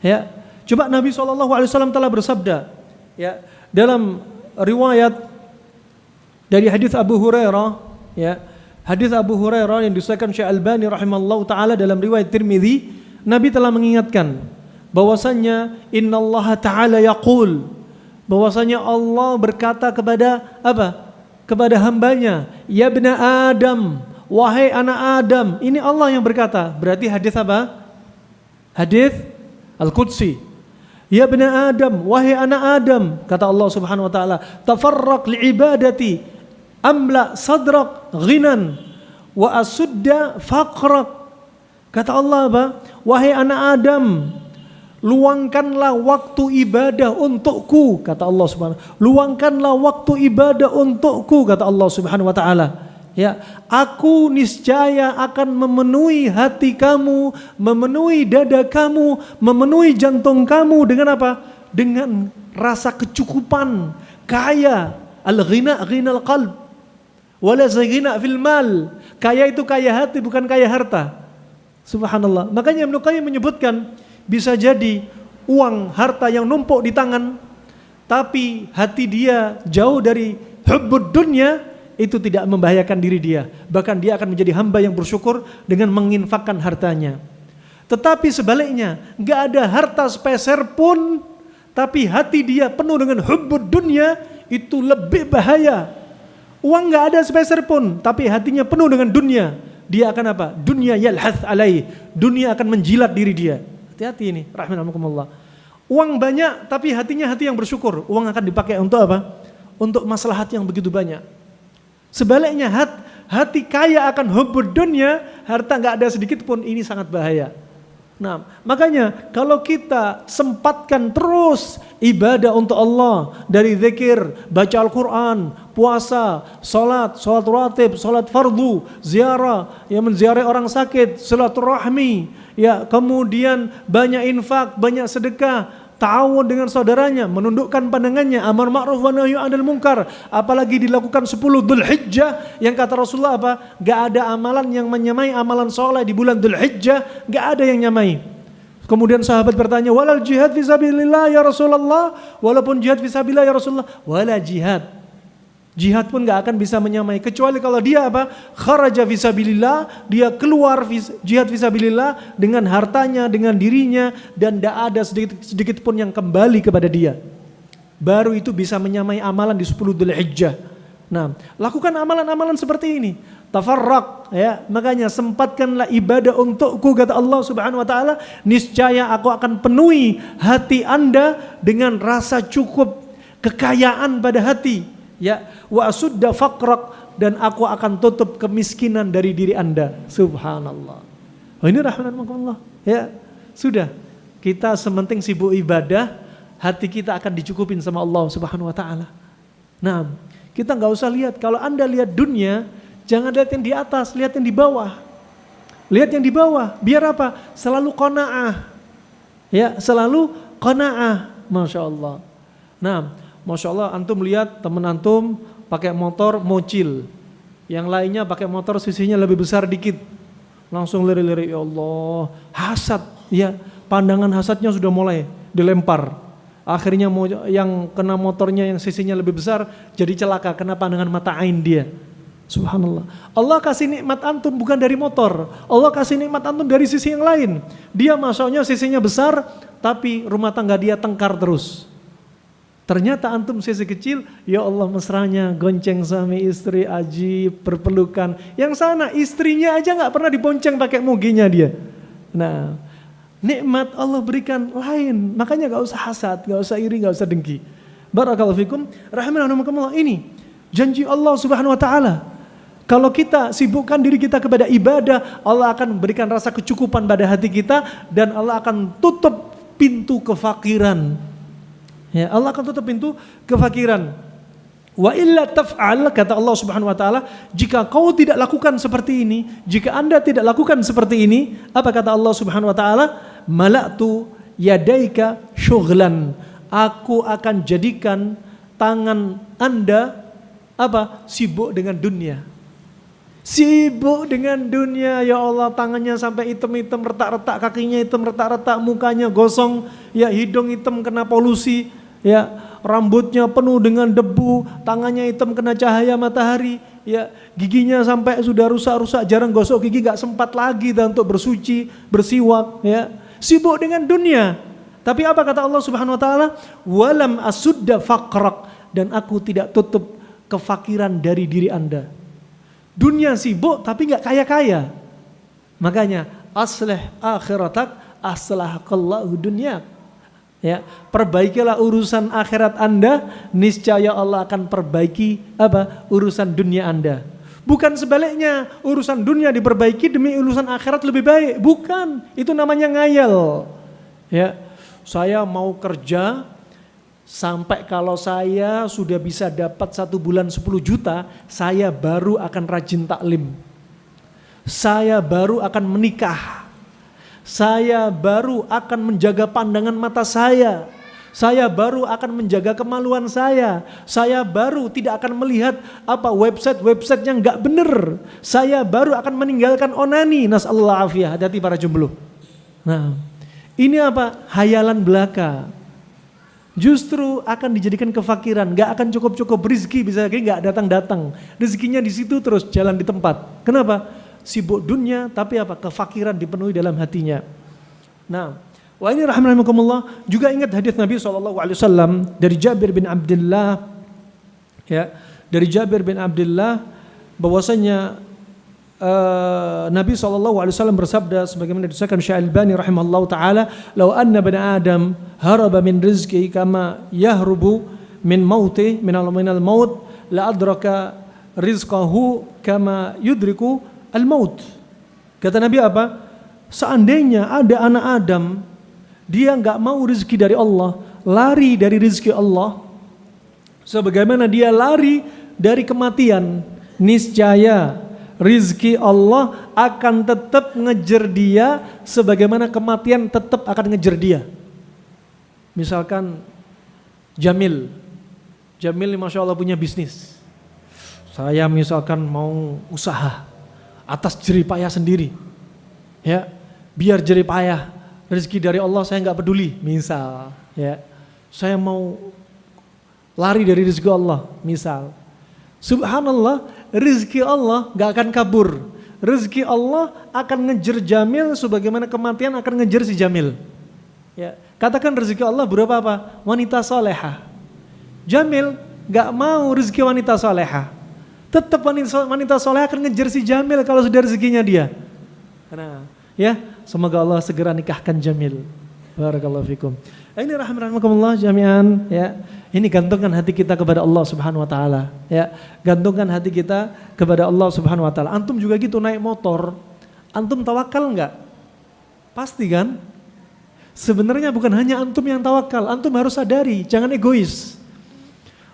Ya, coba Nabi SAW telah bersabda, ya, dalam riwayat dari hadis Abu Hurairah, ya, hadis Abu Hurairah yang disahkan Syekh Albani rahimallahu taala dalam riwayat Tirmidzi, Nabi telah mengingatkan bahwasanya innallaha ta'ala yaqul, bahwasanya Allah berkata kepada apa? Kepada hambanya, ya bna Adam, wahai anak Adam. Ini Allah yang berkata. Berarti hadis apa? Hadis Al-Qudsi. Ya bna Adam, wahai anak Adam, kata Allah Subhanahu wa taala, tafarraq li'ibadati amla sadrak ghinan wa asudda faqrak. Kata Allah apa? Wahai anak Adam, luangkanlah waktu ibadah untukku, kata Allah Subhanahu. Luangkanlah waktu ibadah untukku, kata Allah Subhanahu wa taala. Ya, aku niscaya akan memenuhi hati kamu, memenuhi dada kamu, memenuhi jantung kamu dengan apa? Dengan rasa kecukupan, kaya. Al-ghina ghinal qalb, wala zaghina fil mal. Kaya itu kaya hati, bukan kaya harta. Subhanallah. Makanya Ibnu Qayyim menyebutkan, bisa jadi uang, harta yang numpuk di tangan, tapi hati dia jauh dari hubbud dunya, itu tidak membahayakan diri dia. Bahkan dia akan menjadi hamba yang bersyukur dengan menginfakkan hartanya. Tetapi sebaliknya, gak ada harta sepeser pun, tapi hati dia penuh dengan hubbud dunya, itu lebih bahaya. Uang gak ada sepeser pun, tapi hatinya penuh dengan dunia. Dia akan apa? Dunia yalhath alaih. Dunia akan menjilat diri dia. Hati-hati ini, rahimakumullah. Uang banyak, tapi hatinya hati yang bersyukur. Uang akan dipakai untuk apa? Untuk maslahat yang begitu banyak. Sebaliknya hati kaya akan hubbud dunya, harta gak ada sedikit pun, ini sangat bahaya. Nah, makanya kalau kita sempatkan terus ibadah untuk Allah, dari zikir, baca Al-Quran, puasa, salat rawatib, salat fardu, ziarah, ya menziarahi orang sakit, silaturahmi, ya kemudian banyak infak, banyak sedekah, ta'awun dengan saudaranya, menundukkan pandangannya, amar ma'ruf wa nahyi 'anil munkar, apalagi dilakukan 10 Dzulhijjah yang kata Rasulullah apa? Gak ada amalan yang menyamai amalan soleh di bulan Dzulhijjah, gak ada yang nyamai. Kemudian sahabat bertanya, walal jihad fisabilillah ya Rasulullah, walaupun jihad fisabilillah ya Rasulullah, wala jihad. Jihad pun gak akan bisa menyamai, kecuali kalau dia apa? Kharaja fisabilillah, dia keluar jihad fisabilillah dengan hartanya, dengan dirinya, dan gak ada sedikit pun yang kembali kepada dia. Baru itu bisa menyamai amalan di 10 Dzulhijjah. Nah, lakukan amalan-amalan seperti ini. Tafarraq, ya, makanya sempatkanlah ibadah untukku, kata Allah Subhanahu wa taala, niscaya aku akan penuhi hati Anda dengan rasa cukup, kekayaan pada hati, ya, wa asudda faqrak, dan aku akan tutup kemiskinan dari diri Anda. Subhanallah. Oh, ini rahmatullah. Ya, sudah. Kita sementing sibuk ibadah, hati kita akan dicukupin sama Allah Subhanahu wa taala. Nah, kita nggak usah lihat, kalau Anda lihat dunia, jangan lihat yang di atas, lihat yang di bawah. Lihat yang di bawah, biar apa? Selalu qanaah. Ya, selalu qanaah. Masya Allah. Nah, Masya Allah, antum lihat teman antum pakai motor mocil, yang lainnya pakai motor sisinya lebih besar dikit, langsung lirik-lirik, ya Allah, hasad, ya, pandangan hasadnya sudah mulai dilempar. Akhirnya yang kena motornya yang sisinya lebih besar jadi celaka, kena pandangan mata ain dia. Subhanallah. Allah kasih nikmat antum bukan dari motor, Allah kasih nikmat antum dari sisi yang lain. Dia masuknya sisinya besar, tapi rumah tangga dia tengkar terus. Ternyata antum sisi kecil, ya Allah mesranya gonceng suami istri, ajib, berpelukan. Yang sana istrinya aja gak pernah dibonceng pakai muginya dia. Nah, nikmat Allah berikan lain, makanya gak usah hasad, gak usah iri, gak usah dengki. Barakallahu fikum, rahimahumullah. Ini janji Allah Subhanahu wa taala. Kalau kita sibukkan diri kita kepada ibadah, Allah akan memberikan rasa kecukupan pada hati kita, dan Allah akan tutup pintu kefakiran. Ya, Allah akan tutup pintu kefakiran. Wa illa taf'al, kata Allah Subhanahu wa taala, jika kau tidak lakukan seperti ini, jika Anda tidak lakukan seperti ini, apa kata Allah Subhanahu wa taala? Mala'tu yadaika syughlan. Aku akan jadikan tangan Anda apa? Sibuk dengan dunia. Sibuk dengan dunia, ya Allah, tangannya sampai hitam-hitam retak-retak, kakinya hitam retak-retak, mukanya gosong, ya, hidung hitam kena polusi, ya, rambutnya penuh dengan debu, tangannya hitam kena cahaya matahari, ya, giginya sampai sudah rusak-rusak, jarang gosok gigi, gak sempat lagi untuk bersuci, bersiwak, ya, sibuk dengan dunia. Tapi apa kata Allah Subhanahu wa taala? Walam asudda faqrak, dan aku tidak tutup kefakiran dari diri Anda. Dunia sibuk tapi gak kaya-kaya. Makanya aslih akhiratak aslahakallahu dunyak. Ya, perbaikilah urusan akhirat Anda, niscaya Allah akan perbaiki apa? Urusan dunia Anda. Bukan sebaliknya, urusan dunia diperbaiki demi urusan akhirat lebih baik. Bukan, itu namanya ngayal. Ya, saya mau kerja sampai kalau saya sudah bisa dapat 1 bulan 10 juta, saya baru akan rajin taklim. Saya baru akan menikah. Saya baru akan menjaga pandangan mata saya. Saya baru akan menjaga kemaluan saya. Saya baru tidak akan melihat apa website-website yang enggak benar. Saya baru akan meninggalkan onani. Nasallahu afiyah. Hati-hati para jomblo. Nah, ini apa? Hayalan belaka. Justru akan dijadikan kefakiran, gak akan cukup-cukup rezeki, bisa lagi gak datang-datang. Rezekinya di situ terus jalan di tempat. Kenapa? Sibuk dunia, tapi apa? Kefakiran dipenuhi dalam hatinya. Nah, wa ini rahimahumullah, juga ingat hadis Nabi SAW dari Jabir bin Abdullah, ya, dari Jabir bin Abdullah bahwasanya Nabi SAW bersabda sebagaimana disahkan Syekh Al-Albani rahimahullah ta'ala, "Lau anna bani Adam haraba min rizki kama yahrubu min mauti minal maut la adraka rizqahu kama yudriku al-maut." Kata Nabi apa? Seandainya ada anak Adam, dia enggak mau rezeki dari Allah, lari dari rezeki Allah sebagaimana dia lari dari kematian, niscaya rizki Allah akan tetap ngejar dia sebagaimana kematian tetap akan ngejar dia. Misalkan Jamil ini Masya Allah punya bisnis. Saya misalkan mau usaha atas jerih payah sendiri. Ya, biar jerih payah, rezeki dari Allah saya nggak peduli. Misal, ya, saya mau lari dari rezeki Allah. Misal, subhanallah, rezeki Allah gak akan kabur. Rezeki Allah akan ngejar Jamil sebagaimana kematian akan ngejar si Jamil. Ya, katakan rezeki Allah berapa apa? Wanita solehah. Jamil gak mau rezeki wanita solehah. Tetap wanita solehah akan ngejar si Jamil kalau sudah rezekinya dia. Nah, ya, semoga Allah segera nikahkan Jamil. Barakallahu fikum. Ini rahimakumullah jami'an ya. Ini gantungkan hati kita kepada Allah Subhanahu wa taala ya. Gantungkan hati kita kepada Allah Subhanahu wa taala. Antum juga gitu naik motor. Antum tawakal enggak? Pasti kan? Sebenarnya bukan hanya antum yang tawakal, antum harus sadari, jangan egois.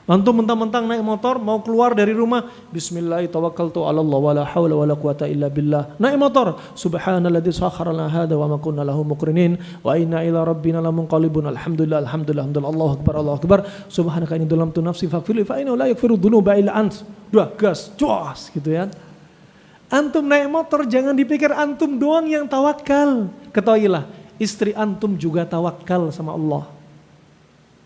Antum mentang-mentang naik motor mau keluar dari rumah, bismillah tawakkaltu 'ala Allah wala haula wala quwata illa billah. Naik motor, subhanalladzi sakhkhara lana hadza wa ma kunna lahu muqrinin wa inna ila rabbina lamunqalibun. Alhamdulillah, alhamdulillah, alhamdulillah, Allahu akbar, Allahu akbar. Subhanaka inni dzalamtu nafsi faghfirli fa innahu la yaghfiru dzunuba illa ant. Dua gas, cuas gitu ya. Antum naik motor jangan dipikir antum doang yang tawakal. Ketahuilah, istri antum juga tawakal sama Allah.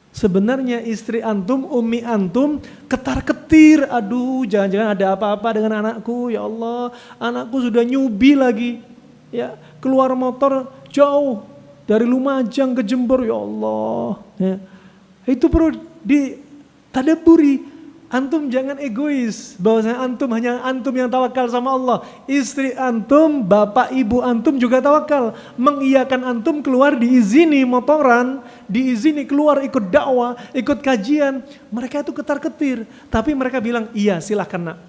Sebenarnya istri antum, umi antum ketar-ketir, aduh jangan-jangan ada apa-apa dengan anakku, ya Allah, anakku sudah nyubi lagi, ya keluar motor jauh dari Lumajang ke Jember, ya Allah, ya. Itu perlu ditadaburi. Antum jangan egois, bahwasanya antum hanya antum yang tawakal sama Allah. Istri antum, bapak ibu antum juga tawakal. Mengiyakan antum keluar diizini motoran, diizini keluar ikut dakwah, ikut kajian. Mereka itu ketar-ketir, tapi mereka bilang iya silahkan nak.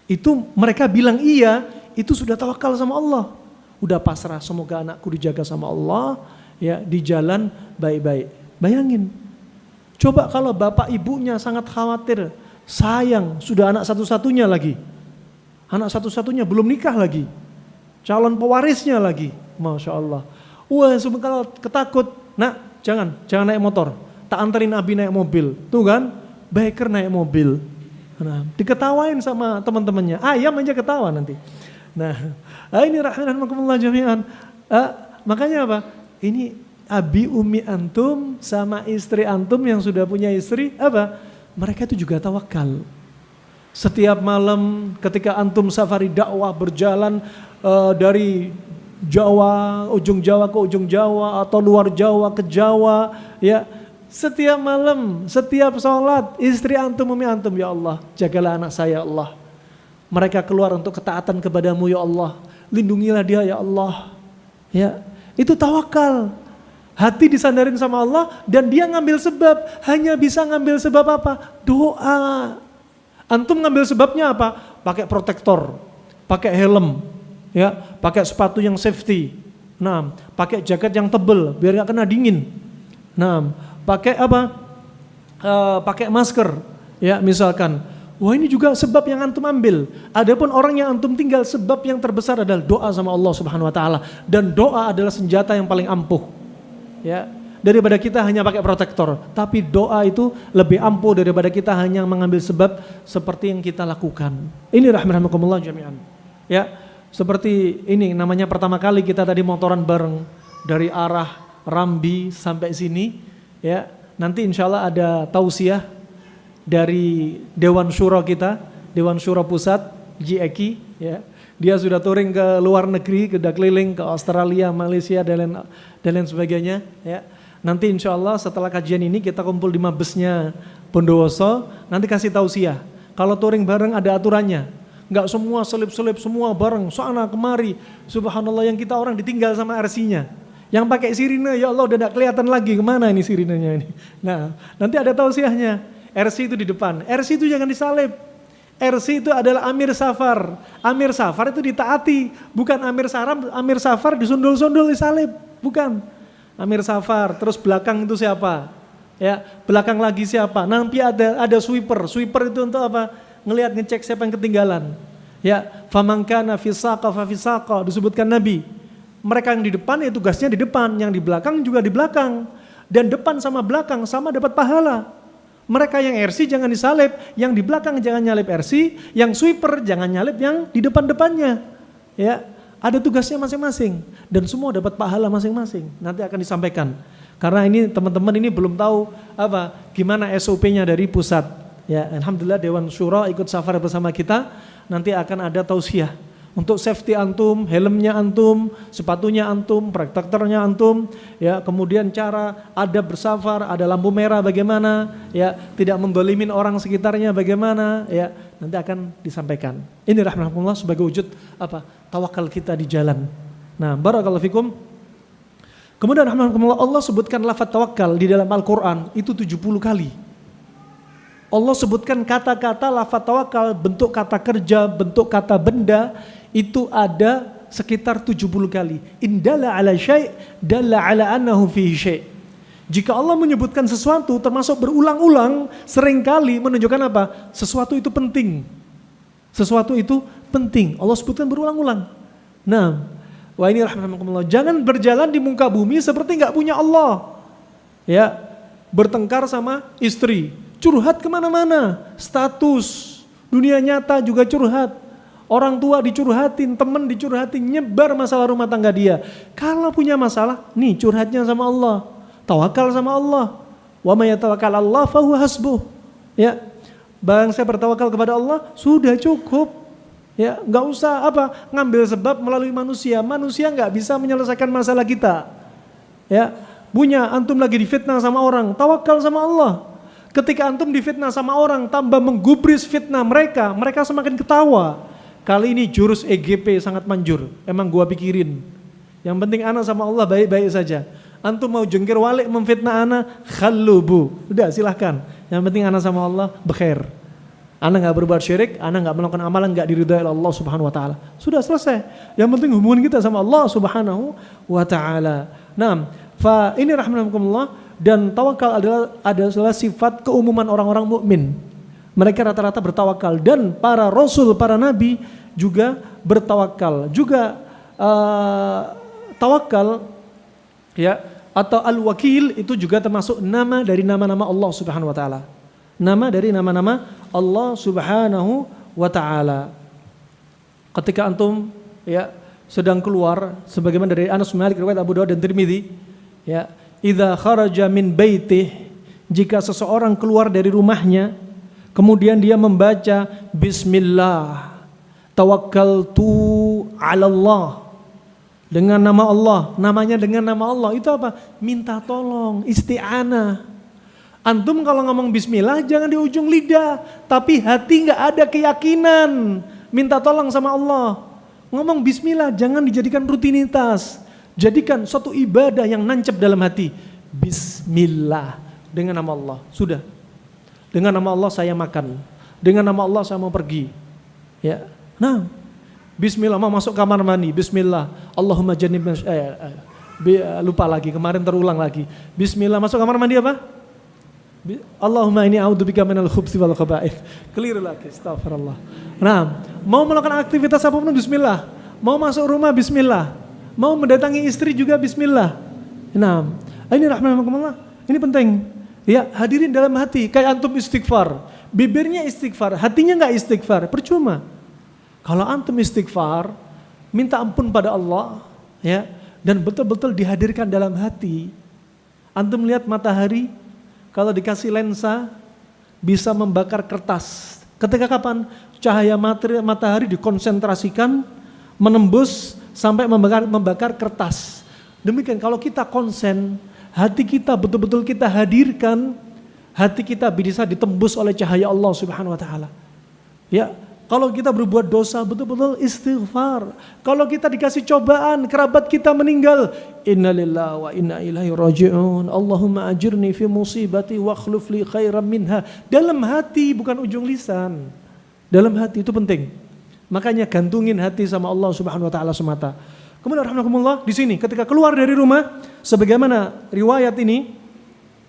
Itu mereka bilang iya, itu sudah tawakal sama Allah. Udah pasrah, semoga anakku dijaga sama Allah, ya di jalan baik-baik. Bayangin. Coba kalau bapak ibunya sangat khawatir, sayang, sudah anak satu-satunya lagi. Anak satu-satunya belum nikah lagi. Calon pewarisnya lagi. Masya Allah. Wah, kalau ketakut, nak jangan naik motor. Tak anterin Abi naik mobil. Tuh kan, biker naik mobil. Nah, diketawain sama teman-temannya. Ayam aja ketawa nanti. Nah, ini rahmatullah jami'an. Makanya apa? Ini abi umi antum sama istri antum yang sudah punya istri, apa? Mereka itu juga tawakal. Setiap malam ketika antum safari dakwah berjalan dari Jawa, ujung Jawa ke ujung Jawa atau luar Jawa ke Jawa, ya. Setiap malam, setiap sholat, istri antum, umi antum, ya Allah, jagalah anak saya, ya Allah. Mereka keluar untuk ketaatan kepadamu, ya Allah. Lindungilah dia, ya Allah. Ya, itu tawakal. Hati disandarin sama Allah dan dia ngambil sebab. Hanya bisa ngambil sebab apa? Doa. Antum ngambil sebabnya apa? Pakai protektor, pakai helm, ya, pakai sepatu yang safety. Nah, pakai jaket yang tebal biar nggak kena dingin. Nah, pakai apa? Pakai masker, ya misalkan. Wah, ini juga sebab yang antum ambil. Adapun orang yang antum tinggal, sebab yang terbesar adalah doa sama Allah Subhanahu wa taala, dan doa adalah senjata yang paling ampuh. Ya, daripada kita hanya pakai protektor, tapi doa itu lebih ampuh daripada kita hanya mengambil sebab seperti yang kita lakukan. Ini rahmatullah jami'an. Ya, seperti ini namanya pertama kali kita tadi motoran bareng dari arah Rambi sampai sini, ya. Nanti insyaallah ada tausiah dari Dewan Syuro kita, Dewan Syuro Pusat, GEKI, ya. Dia sudah touring ke luar negeri, sudah keliling ke Australia, Malaysia dan lain sebagainya. Ya. Nanti insya Allah setelah kajian ini kita kumpul di mabesnya Bondowoso, nanti kasih tausiah. Kalau touring bareng ada aturannya, nggak semua selip-selip semua bareng, sana kemari. Subhanallah, yang kita orang ditinggal sama RC-nya. Yang pakai sirine, ya Allah udah nggak kelihatan lagi kemana ini sirinenya ini. Nah, nanti ada tausiahnya. RC itu di depan, RC itu jangan disalib. RC itu adalah Amir Safar. Amir Safar itu ditaati, bukan Amir Safar disundul-sundul disalib, bukan. Amir Safar, terus belakang itu siapa? Ya, belakang lagi siapa? Nanti ada sweeper. Sweeper itu untuk apa? Ngecek siapa yang ketinggalan. Ya, famangkana fisaqa fa fisaqa, disebutkan Nabi. Mereka yang di depan ya tugasnya di depan, yang di belakang juga di belakang. Dan depan sama belakang sama dapat pahala. Mereka yang RC jangan disalib, yang di belakang jangan nyalip RC, yang sweeper jangan nyalip yang di depan-depannya. Ya, ada tugasnya masing-masing dan semua dapat pahala masing-masing. Nanti akan disampaikan. Karena ini teman-teman ini belum tahu apa gimana SOP-nya dari pusat. Ya, alhamdulillah Dewan Syuro ikut safar bersama kita. Nanti akan ada tausiah untuk safety antum, helmnya antum, sepatunya antum, protektornya antum, ya, kemudian cara ada bersafar, ada lampu merah bagaimana, ya, tidak mendolimin orang sekitarnya bagaimana, ya, nanti akan disampaikan. Ini rahmatullah sebagai wujud apa? Tawakal kita di jalan. Nah, barakallahu fikum. Kemudian Allah sebutkan lafaz tawakal di dalam Al-Quran itu 70 kali. Allah sebutkan kata-kata lafaz tawakal, bentuk kata kerja, bentuk kata benda, itu ada sekitar 70 kali. Indalla ala syai' dalla ala annahu fihi syai'. Jika Allah menyebutkan sesuatu termasuk berulang-ulang, seringkali menunjukkan apa? Sesuatu itu penting. Sesuatu itu penting. Allah sebutkan berulang-ulang. Nah, wah ini rahmatullah. Jangan berjalan di muka bumi seperti nggak punya Allah. Ya, bertengkar sama istri, curhat kemana-mana, status, dunia nyata juga curhat. Orang tua dicurhatin, teman dicurhatin, nyebar masalah rumah tangga dia. Kalau punya masalah, nih curhatnya sama Allah. Tawakal sama Allah. Wa may yatawakkal 'ala Allah fa huwa hasbuh. Ya. Barang saya bertawakal kepada Allah, sudah cukup. Ya, enggak usah ngambil sebab melalui manusia. Manusia enggak bisa menyelesaikan masalah kita. Ya. Antum lagi difitnah sama orang, tawakal sama Allah. Ketika antum difitnah sama orang, tambah menggubris fitnah mereka, mereka semakin ketawa. Kali ini jurus EGP sangat manjur. Emang gua pikirin. Yang penting ana sama Allah baik-baik saja. Antum mau jengkir walik memfitnah ana, khallubu. Udah silahkan. Yang penting ana sama Allah bekhair. Ana enggak berbuat syirik, ana enggak melakukan amalan enggak diridhai oleh Allah Subhanahu wa taala. Sudah selesai. Yang penting hubungan kita sama Allah Subhanahu wa taala. Nah, fa ini rahmatullah, dan tawakal adalah sifat keumuman orang-orang mukmin. Mereka rata-rata bertawakal, dan para rasul, para nabi juga bertawakal. Juga tawakal ya atau al-wakil itu juga termasuk nama dari nama-nama Allah Subhanahu wa taala. Nama dari nama-nama Allah Subhanahu wa taala. Ketika antum ya sedang keluar, sebagaimana dari Anas bin Malik riwayat Abu Dawud dan Tirmidzi, ya, idza kharaja min baitih, jika seseorang keluar dari rumahnya, kemudian dia membaca bismillah, tawakkaltu 'ala Allah, dengan nama Allah, namanya dengan nama Allah, itu apa? Minta tolong, isti'anah. Antum kalau ngomong bismillah jangan di ujung lidah, tapi hati enggak ada keyakinan minta tolong sama Allah. Ngomong bismillah jangan dijadikan rutinitas. Jadikan suatu ibadah yang nancep dalam hati. Bismillah, dengan nama Allah. Sudah. Dengan nama Allah saya makan. Dengan nama Allah saya mau pergi. Ya. Nah, bismillah mau masuk kamar mandi. Bismillah. Allahumma jannibna lupa lagi, kemarin terulang lagi. Bismillah masuk kamar mandi apa? Allahumma inni a'udzubika minal khubthi wal khaba'ith. Keliru lagi, astagfirullah. Nah, mau melakukan aktivitas apapun bismillah. Mau masuk rumah bismillah. Mau mendatangi istri juga bismillah. Nah, ini rahmatullah. Ini penting. Ya, hadirin dalam hati. Kayak antum istighfar. Bibirnya istighfar, hatinya enggak istighfar. Percuma. Kalau antum istighfar, minta ampun pada Allah, ya, dan betul-betul dihadirkan dalam hati. Antum lihat matahari, kalau dikasih lensa, bisa membakar kertas. Ketika kapan? Cahaya matahari dikonsentrasikan, menembus, sampai membakar kertas. Demikian kalau kita konsen, hati kita betul-betul kita hadirkan, hati kita bisa ditembus oleh cahaya Allah Subhanahu wa taala. Ya, kalau kita berbuat dosa betul-betul istighfar. Kalau kita dikasih cobaan, kerabat kita meninggal, innalillahi wa inna ilaihi raji'un. Allahumma ajirni fi musibati wa akhlif li khairan minha. Dalam hati bukan ujung lisan. Dalam hati itu penting. Makanya gantungin hati sama Allah Subhanahu wa taala semata. Kemudian rahmatullah di sini ketika keluar dari rumah, sebagaimana riwayat ini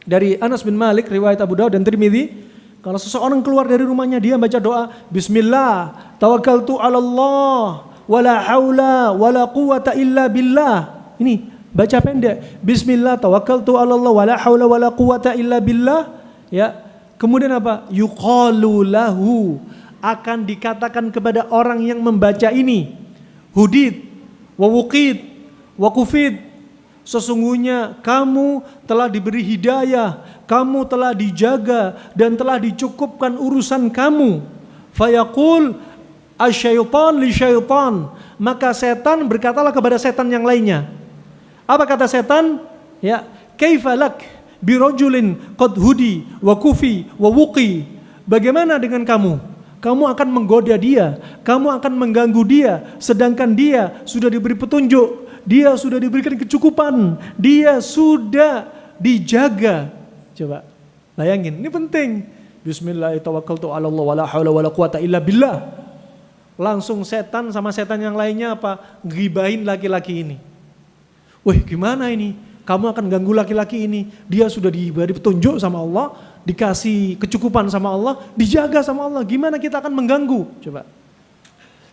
dari Anas bin Malik riwayat Abu Dawud dan Tirmidzi, kalau seseorang keluar dari rumahnya dia baca doa bismillah, tawakkaltu 'ala Allah, wala haula wala quwata illa billah. Ini baca pendek. Bismillah, tawakkaltu 'ala Allah, wala haula wala quwata illa billah. Ya. Kemudian apa? Yuqalu lahu, akan dikatakan kepada orang yang membaca ini, hudid wa wuqid wa kufid, sesungguhnya kamu telah diberi hidayah, kamu telah dijaga dan telah dicukupkan urusan kamu. Fayaqul asyaitan li syaitan, maka setan berkatalah kepada setan yang lainnya. Apa kata setan? Ya, kaifa lak bi rajulin qad hudi wa kufi wa wuqi, bagaimana dengan kamu? Kamu akan menggoda dia, kamu akan mengganggu dia, sedangkan dia sudah diberi petunjuk, dia sudah diberikan kecukupan, dia sudah dijaga. Coba bayangin, ini penting. Bismillahirrahmanirrahim, wala haula wala quwata illa billah. Langsung setan sama setan yang lainnya apa? Gibahin laki-laki ini. Wih, gimana ini? Kamu akan ganggu laki-laki ini. Dia sudah diberi petunjuk sama Allah, dikasih kecukupan sama Allah, dijaga sama Allah. Gimana kita akan mengganggu? Coba.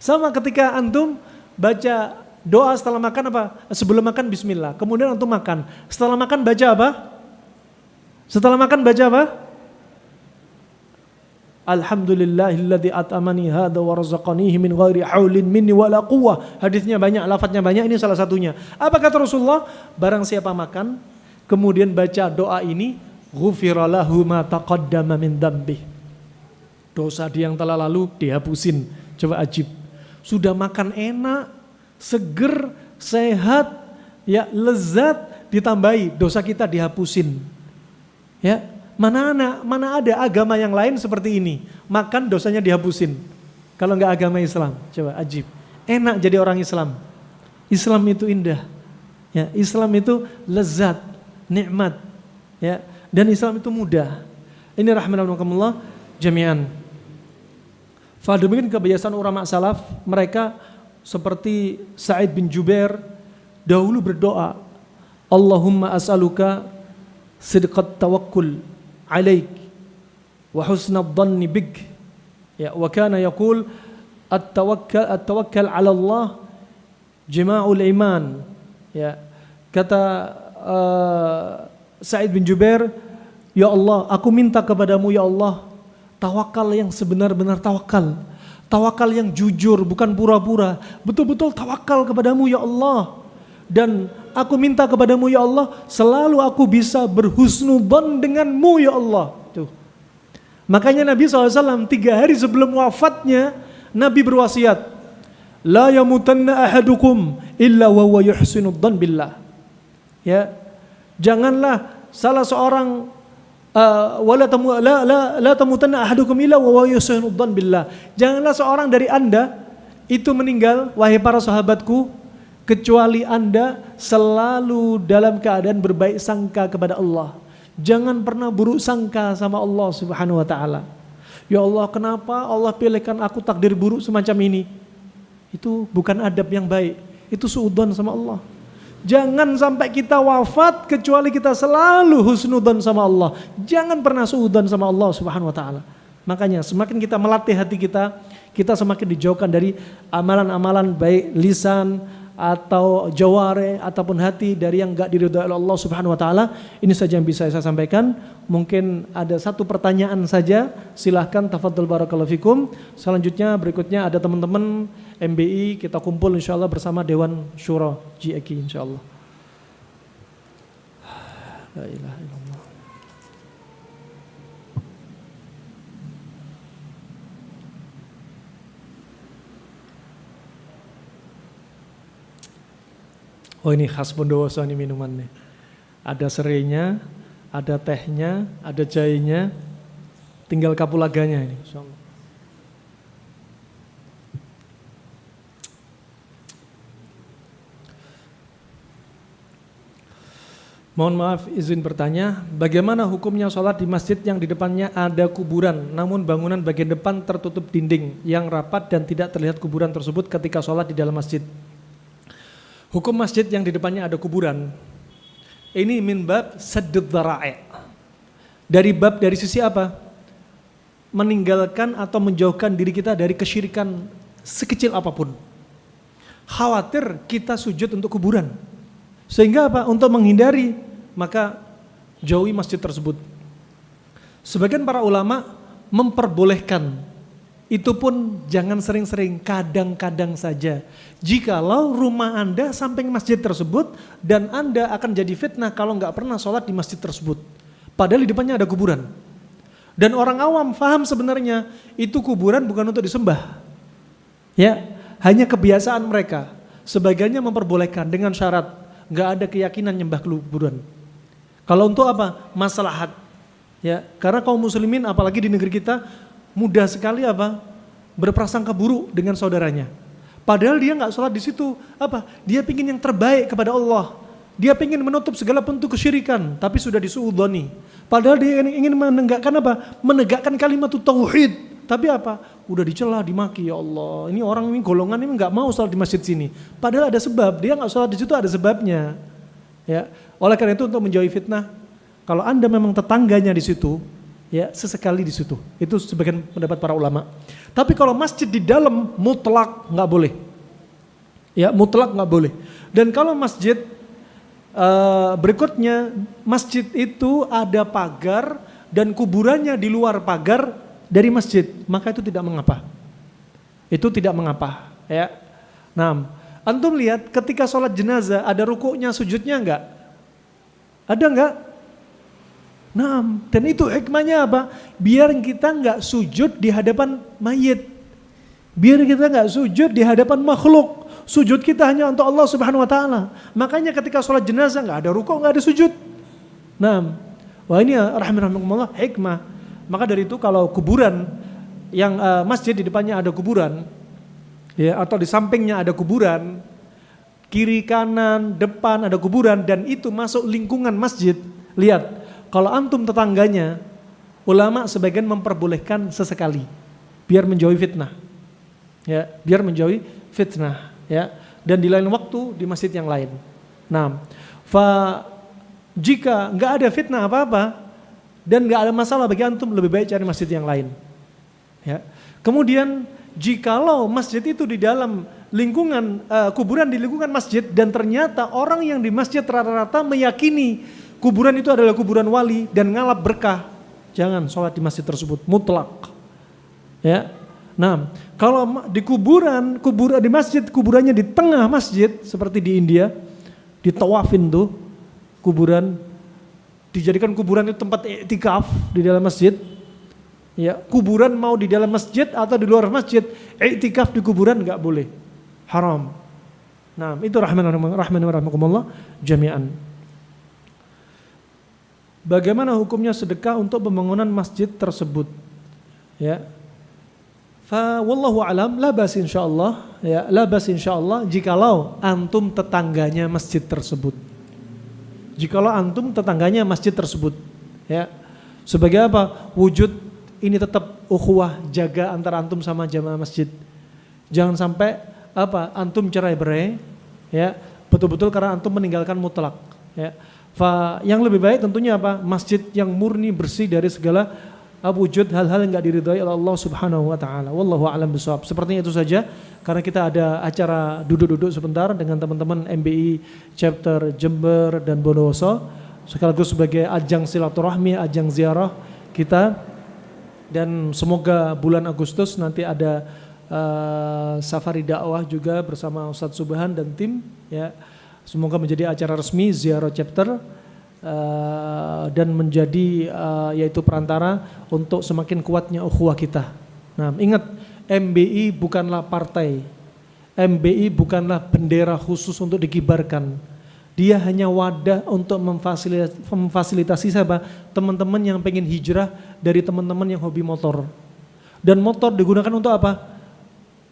Sama ketika antum baca doa setelah makan apa? Sebelum makan bismillah. Kemudian antum makan. Setelah makan baca apa? Setelah makan baca apa? Alhamdulillahilladzi at'amani hadza wa razaqanihi min ghairi haulin minni wala quwwah. Hadisnya banyak, lafadznya banyak, ini salah satunya. Apa kata Rasulullah? Barang siapa makan kemudian baca doa ini, ghufira lahu ma taqaddama min dzambih. Dosa dia yang telah lalu dihapusin. Coba ajib. Sudah makan enak, seger, sehat, ya lezat, ditambahi dosa kita dihapusin. Ya. Mana ada agama yang lain seperti ini, makan dosanya dihapusin. Kalau enggak agama Islam, coba ajib. Enak jadi orang Islam. Islam itu indah. Ya, Islam itu lezat, nikmat. Ya, dan Islam itu mudah. Ini rahmatullah jami'an. Demikian kebiasaan ulama salaf, mereka seperti Sa'id bin Jubair dahulu berdoa, Allahumma as'aluka sidqat tawakkul alaik wa husnad dhanni bik, ya, wa kana yaqul at-tawakkal 'ala Allah jima'ul iman. Ya, kata Sa'id bin Jubair, ya Allah, aku minta kepadamu ya Allah tawakal yang sebenar-benar tawakal, tawakal yang jujur, bukan pura-pura, betul-betul tawakal kepadamu ya Allah. Dan aku minta kepadamu ya Allah, selalu aku bisa berhusnudzon denganmu ya Allah. Tuh. Makanya Nabi SAW 3 hari sebelum wafatnya, Nabi berwasiat, la yamutanna ahadukum illa wa huwa yuhsinudzon billah. Ya, janganlah salah seorang la tamutanna ahadukum illa wa huwa yuhsinudzon billah. Janganlah seorang dari Anda itu meninggal, wahai para sahabatku, kecuali Anda selalu dalam keadaan berbaik sangka kepada Allah. Jangan pernah buruk sangka sama Allah Subhanahu wa taala. Ya Allah, kenapa Allah pilihkan aku takdir buruk semacam ini? Itu bukan adab yang baik. Itu suudzon sama Allah. Jangan sampai kita wafat kecuali kita selalu husnudzon sama Allah. Jangan pernah suudzon sama Allah Subhanahu wa taala. Makanya semakin kita melatih hati kita, kita semakin dijauhkan dari amalan-amalan baik lisan atau jaware ataupun hati dari yang enggak diridhai oleh Allah Subhanahu wa taala. Ini saja yang bisa saya sampaikan. Mungkin ada satu pertanyaan saja, silahkan, tafadhol barakallahu fikum. Selanjutnya berikutnya ada teman-teman MBI, kita kumpul insyaallah bersama Dewan Syura GIK insyaallah. La ilaha illallah. Oh, ini khas Bondowoso ini minumannya. Ada serainya, ada tehnya, ada jahenya, tinggal kapulaganya ini. Mohon maaf izin bertanya, bagaimana hukumnya sholat di masjid yang di depannya ada kuburan, namun bangunan bagian depan tertutup dinding yang rapat dan tidak terlihat kuburan tersebut ketika sholat di dalam masjid? Hukum masjid yang di depannya ada kuburan, ini min bab saddud dzara'i. Dari sisi apa? Meninggalkan atau menjauhkan diri kita dari kesyirikan sekecil apapun. Khawatir kita sujud untuk kuburan. Sehingga apa? Untuk menghindari, maka jauhi masjid tersebut. Sebagian para ulama memperbolehkan, itu pun jangan sering-sering, kadang-kadang saja. Jikalau rumah Anda samping masjid tersebut dan Anda akan jadi fitnah kalau nggak pernah sholat di masjid tersebut. Padahal di depannya ada kuburan. Dan orang awam paham sebenarnya itu kuburan bukan untuk disembah. Ya, hanya kebiasaan mereka. Sebagiannya memperbolehkan dengan syarat nggak ada keyakinan nyembah kuburan. Kalau untuk apa? Maslahat. Ya, karena kaum muslimin apalagi di negeri kita mudah sekali apa? Berprasangka buruk dengan saudaranya. Padahal dia nggak sholat di situ. Apa? Dia pingin yang terbaik kepada Allah. Dia pingin menutup segala bentuk kesyirikan, tapi sudah disuudoni. Padahal dia ingin menegakkan apa? Menegakkan kalimat tauhid. Tapi apa? Udah dicela, dimaki, ya Allah. Ini orang ini golongan ini nggak mau sholat di masjid sini. Padahal ada sebab. Dia nggak sholat di situ ada sebabnya. Ya. Oleh karena itu untuk menjauhi fitnah, kalau Anda memang tetangganya di situ, ya sesekali di situ. Itu sebagian pendapat para ulama. Tapi kalau masjid di dalam mutlak nggak boleh. Ya mutlak nggak boleh. Dan kalau masjid berikutnya, masjid itu ada pagar dan kuburannya di luar pagar dari masjid, maka itu tidak mengapa. Itu tidak mengapa. Ya. Nah, antum lihat ketika sholat jenazah ada rukuknya, sujudnya enggak? Ada enggak? Nah, dan itu hikmahnya apa? Biar kita enggak sujud di hadapan mayit. Biar kita enggak sujud di hadapan makhluk. Sujud kita hanya untuk Allah Subhanahu wa taala. Makanya ketika sholat jenazah enggak ada rukuk, enggak ada sujud. Nah, wah ini rahimahumullah hikmah. Maka dari itu kalau kuburan yang masjid di depannya ada kuburan, ya atau di sampingnya ada kuburan, kiri kanan depan ada kuburan dan itu masuk lingkungan masjid, lihat kalau antum tetangganya, ulama sebagian memperbolehkan sesekali biar menjauhi fitnah, ya biar menjauhi fitnah, ya dan di lain waktu di masjid yang lain. Nah, jika nggak ada fitnah apa-apa dan nggak ada masalah bagi antum, lebih baik cari masjid yang lain. Ya. Kemudian jikalau masjid itu di dalam lingkungan kuburan di lingkungan masjid dan ternyata orang yang di masjid rata-rata meyakini kuburan itu adalah kuburan wali dan ngalap berkah, jangan sholat di masjid tersebut mutlak. Ya. Nah, kalau di kuburan di masjid kuburannya di tengah masjid seperti di India, ditawafin tuh kuburan, dijadikan kuburan itu tempat iktikaf di dalam masjid. Ya, kuburan mau di dalam masjid atau di luar masjid, iktikaf di kuburan enggak boleh. Haram. Nah, itu rahmanullah jami'an. Bagaimana hukumnya sedekah untuk pembangunan masjid tersebut? Ya. Fa wallahu alam, la bas insyaallah, ya, la bas insyaallah jikalau antum tetangganya masjid tersebut. Jikalau antum tetangganya masjid tersebut, ya. Sebagai apa? Wujud ini tetap ukhuwah, jaga antara antum sama jamaah masjid. Jangan sampai apa? Antum cerai-berai, ya. Betul-betul karena antum meninggalkan mutlak, ya. Yang lebih baik tentunya apa? Masjid yang murni bersih dari segala wujud hal-hal yang enggak diridhai oleh Allah Subhanahu wa taala. Wallahu a'lam bishawab. Sepertinya itu saja karena kita ada acara duduk-duduk sebentar dengan teman-teman MBI chapter Jember dan Bondowoso sekaligus sebagai ajang silaturahmi, ajang ziarah kita, dan semoga bulan Agustus nanti ada safari dakwah juga bersama Ustadz Subhan dan tim, ya. Semoga menjadi acara resmi ziarah chapter dan menjadi yaitu perantara untuk semakin kuatnya ukhuwah kita. Nah, ingat, MBI bukanlah partai, MBI bukanlah bendera khusus untuk dikibarkan. Dia hanya wadah untuk memfasilitasi siapa? Teman-teman yang pengen hijrah dari teman-teman yang hobi motor. Dan motor digunakan untuk apa?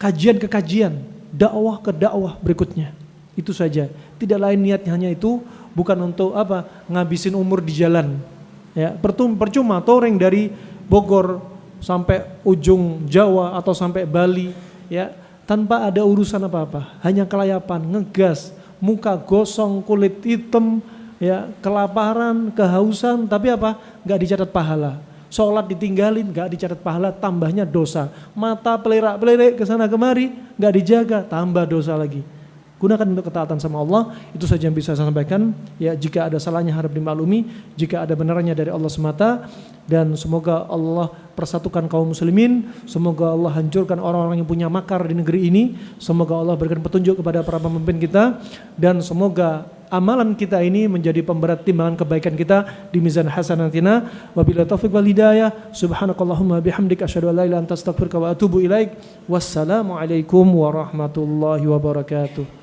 Kajian ke kajian, dakwah ke dakwah berikutnya. Itu saja. Tidak lain niatnya hanya itu, bukan untuk apa? Ngabisin umur di jalan. Ya, percuma touring dari Bogor sampai ujung Jawa atau sampai Bali, ya, tanpa ada urusan apa-apa, hanya kelayapan, ngegas, muka gosong, kulit hitam, ya, kelaparan, kehausan, tapi apa? Enggak dicatat pahala. Sholat ditinggalin, enggak dicatat pahala, tambahnya dosa. Mata pelerak-pelerik ke sana kemari, enggak dijaga, tambah dosa lagi. Gunakan untuk ketaatan sama Allah. Itu saja yang bisa saya sampaikan. Ya, jika ada salahnya harap dimaklumi, jika ada benarnya dari Allah semata, dan semoga Allah persatukan kaum muslimin, semoga Allah hancurkan orang-orang yang punya makar di negeri ini, semoga Allah berikan petunjuk kepada para pemimpin kita, dan semoga amalan kita ini menjadi pemberat timbangan kebaikan kita di mizan hasanatina. Wabillahi taufiq wal hidayah. Subhanakallahumma bihamdika asyhadu an la ilaha illa anta astaghfiruka wa atubu ilaik. Wassalamu alaikum warahmatullahi wabarakatuh.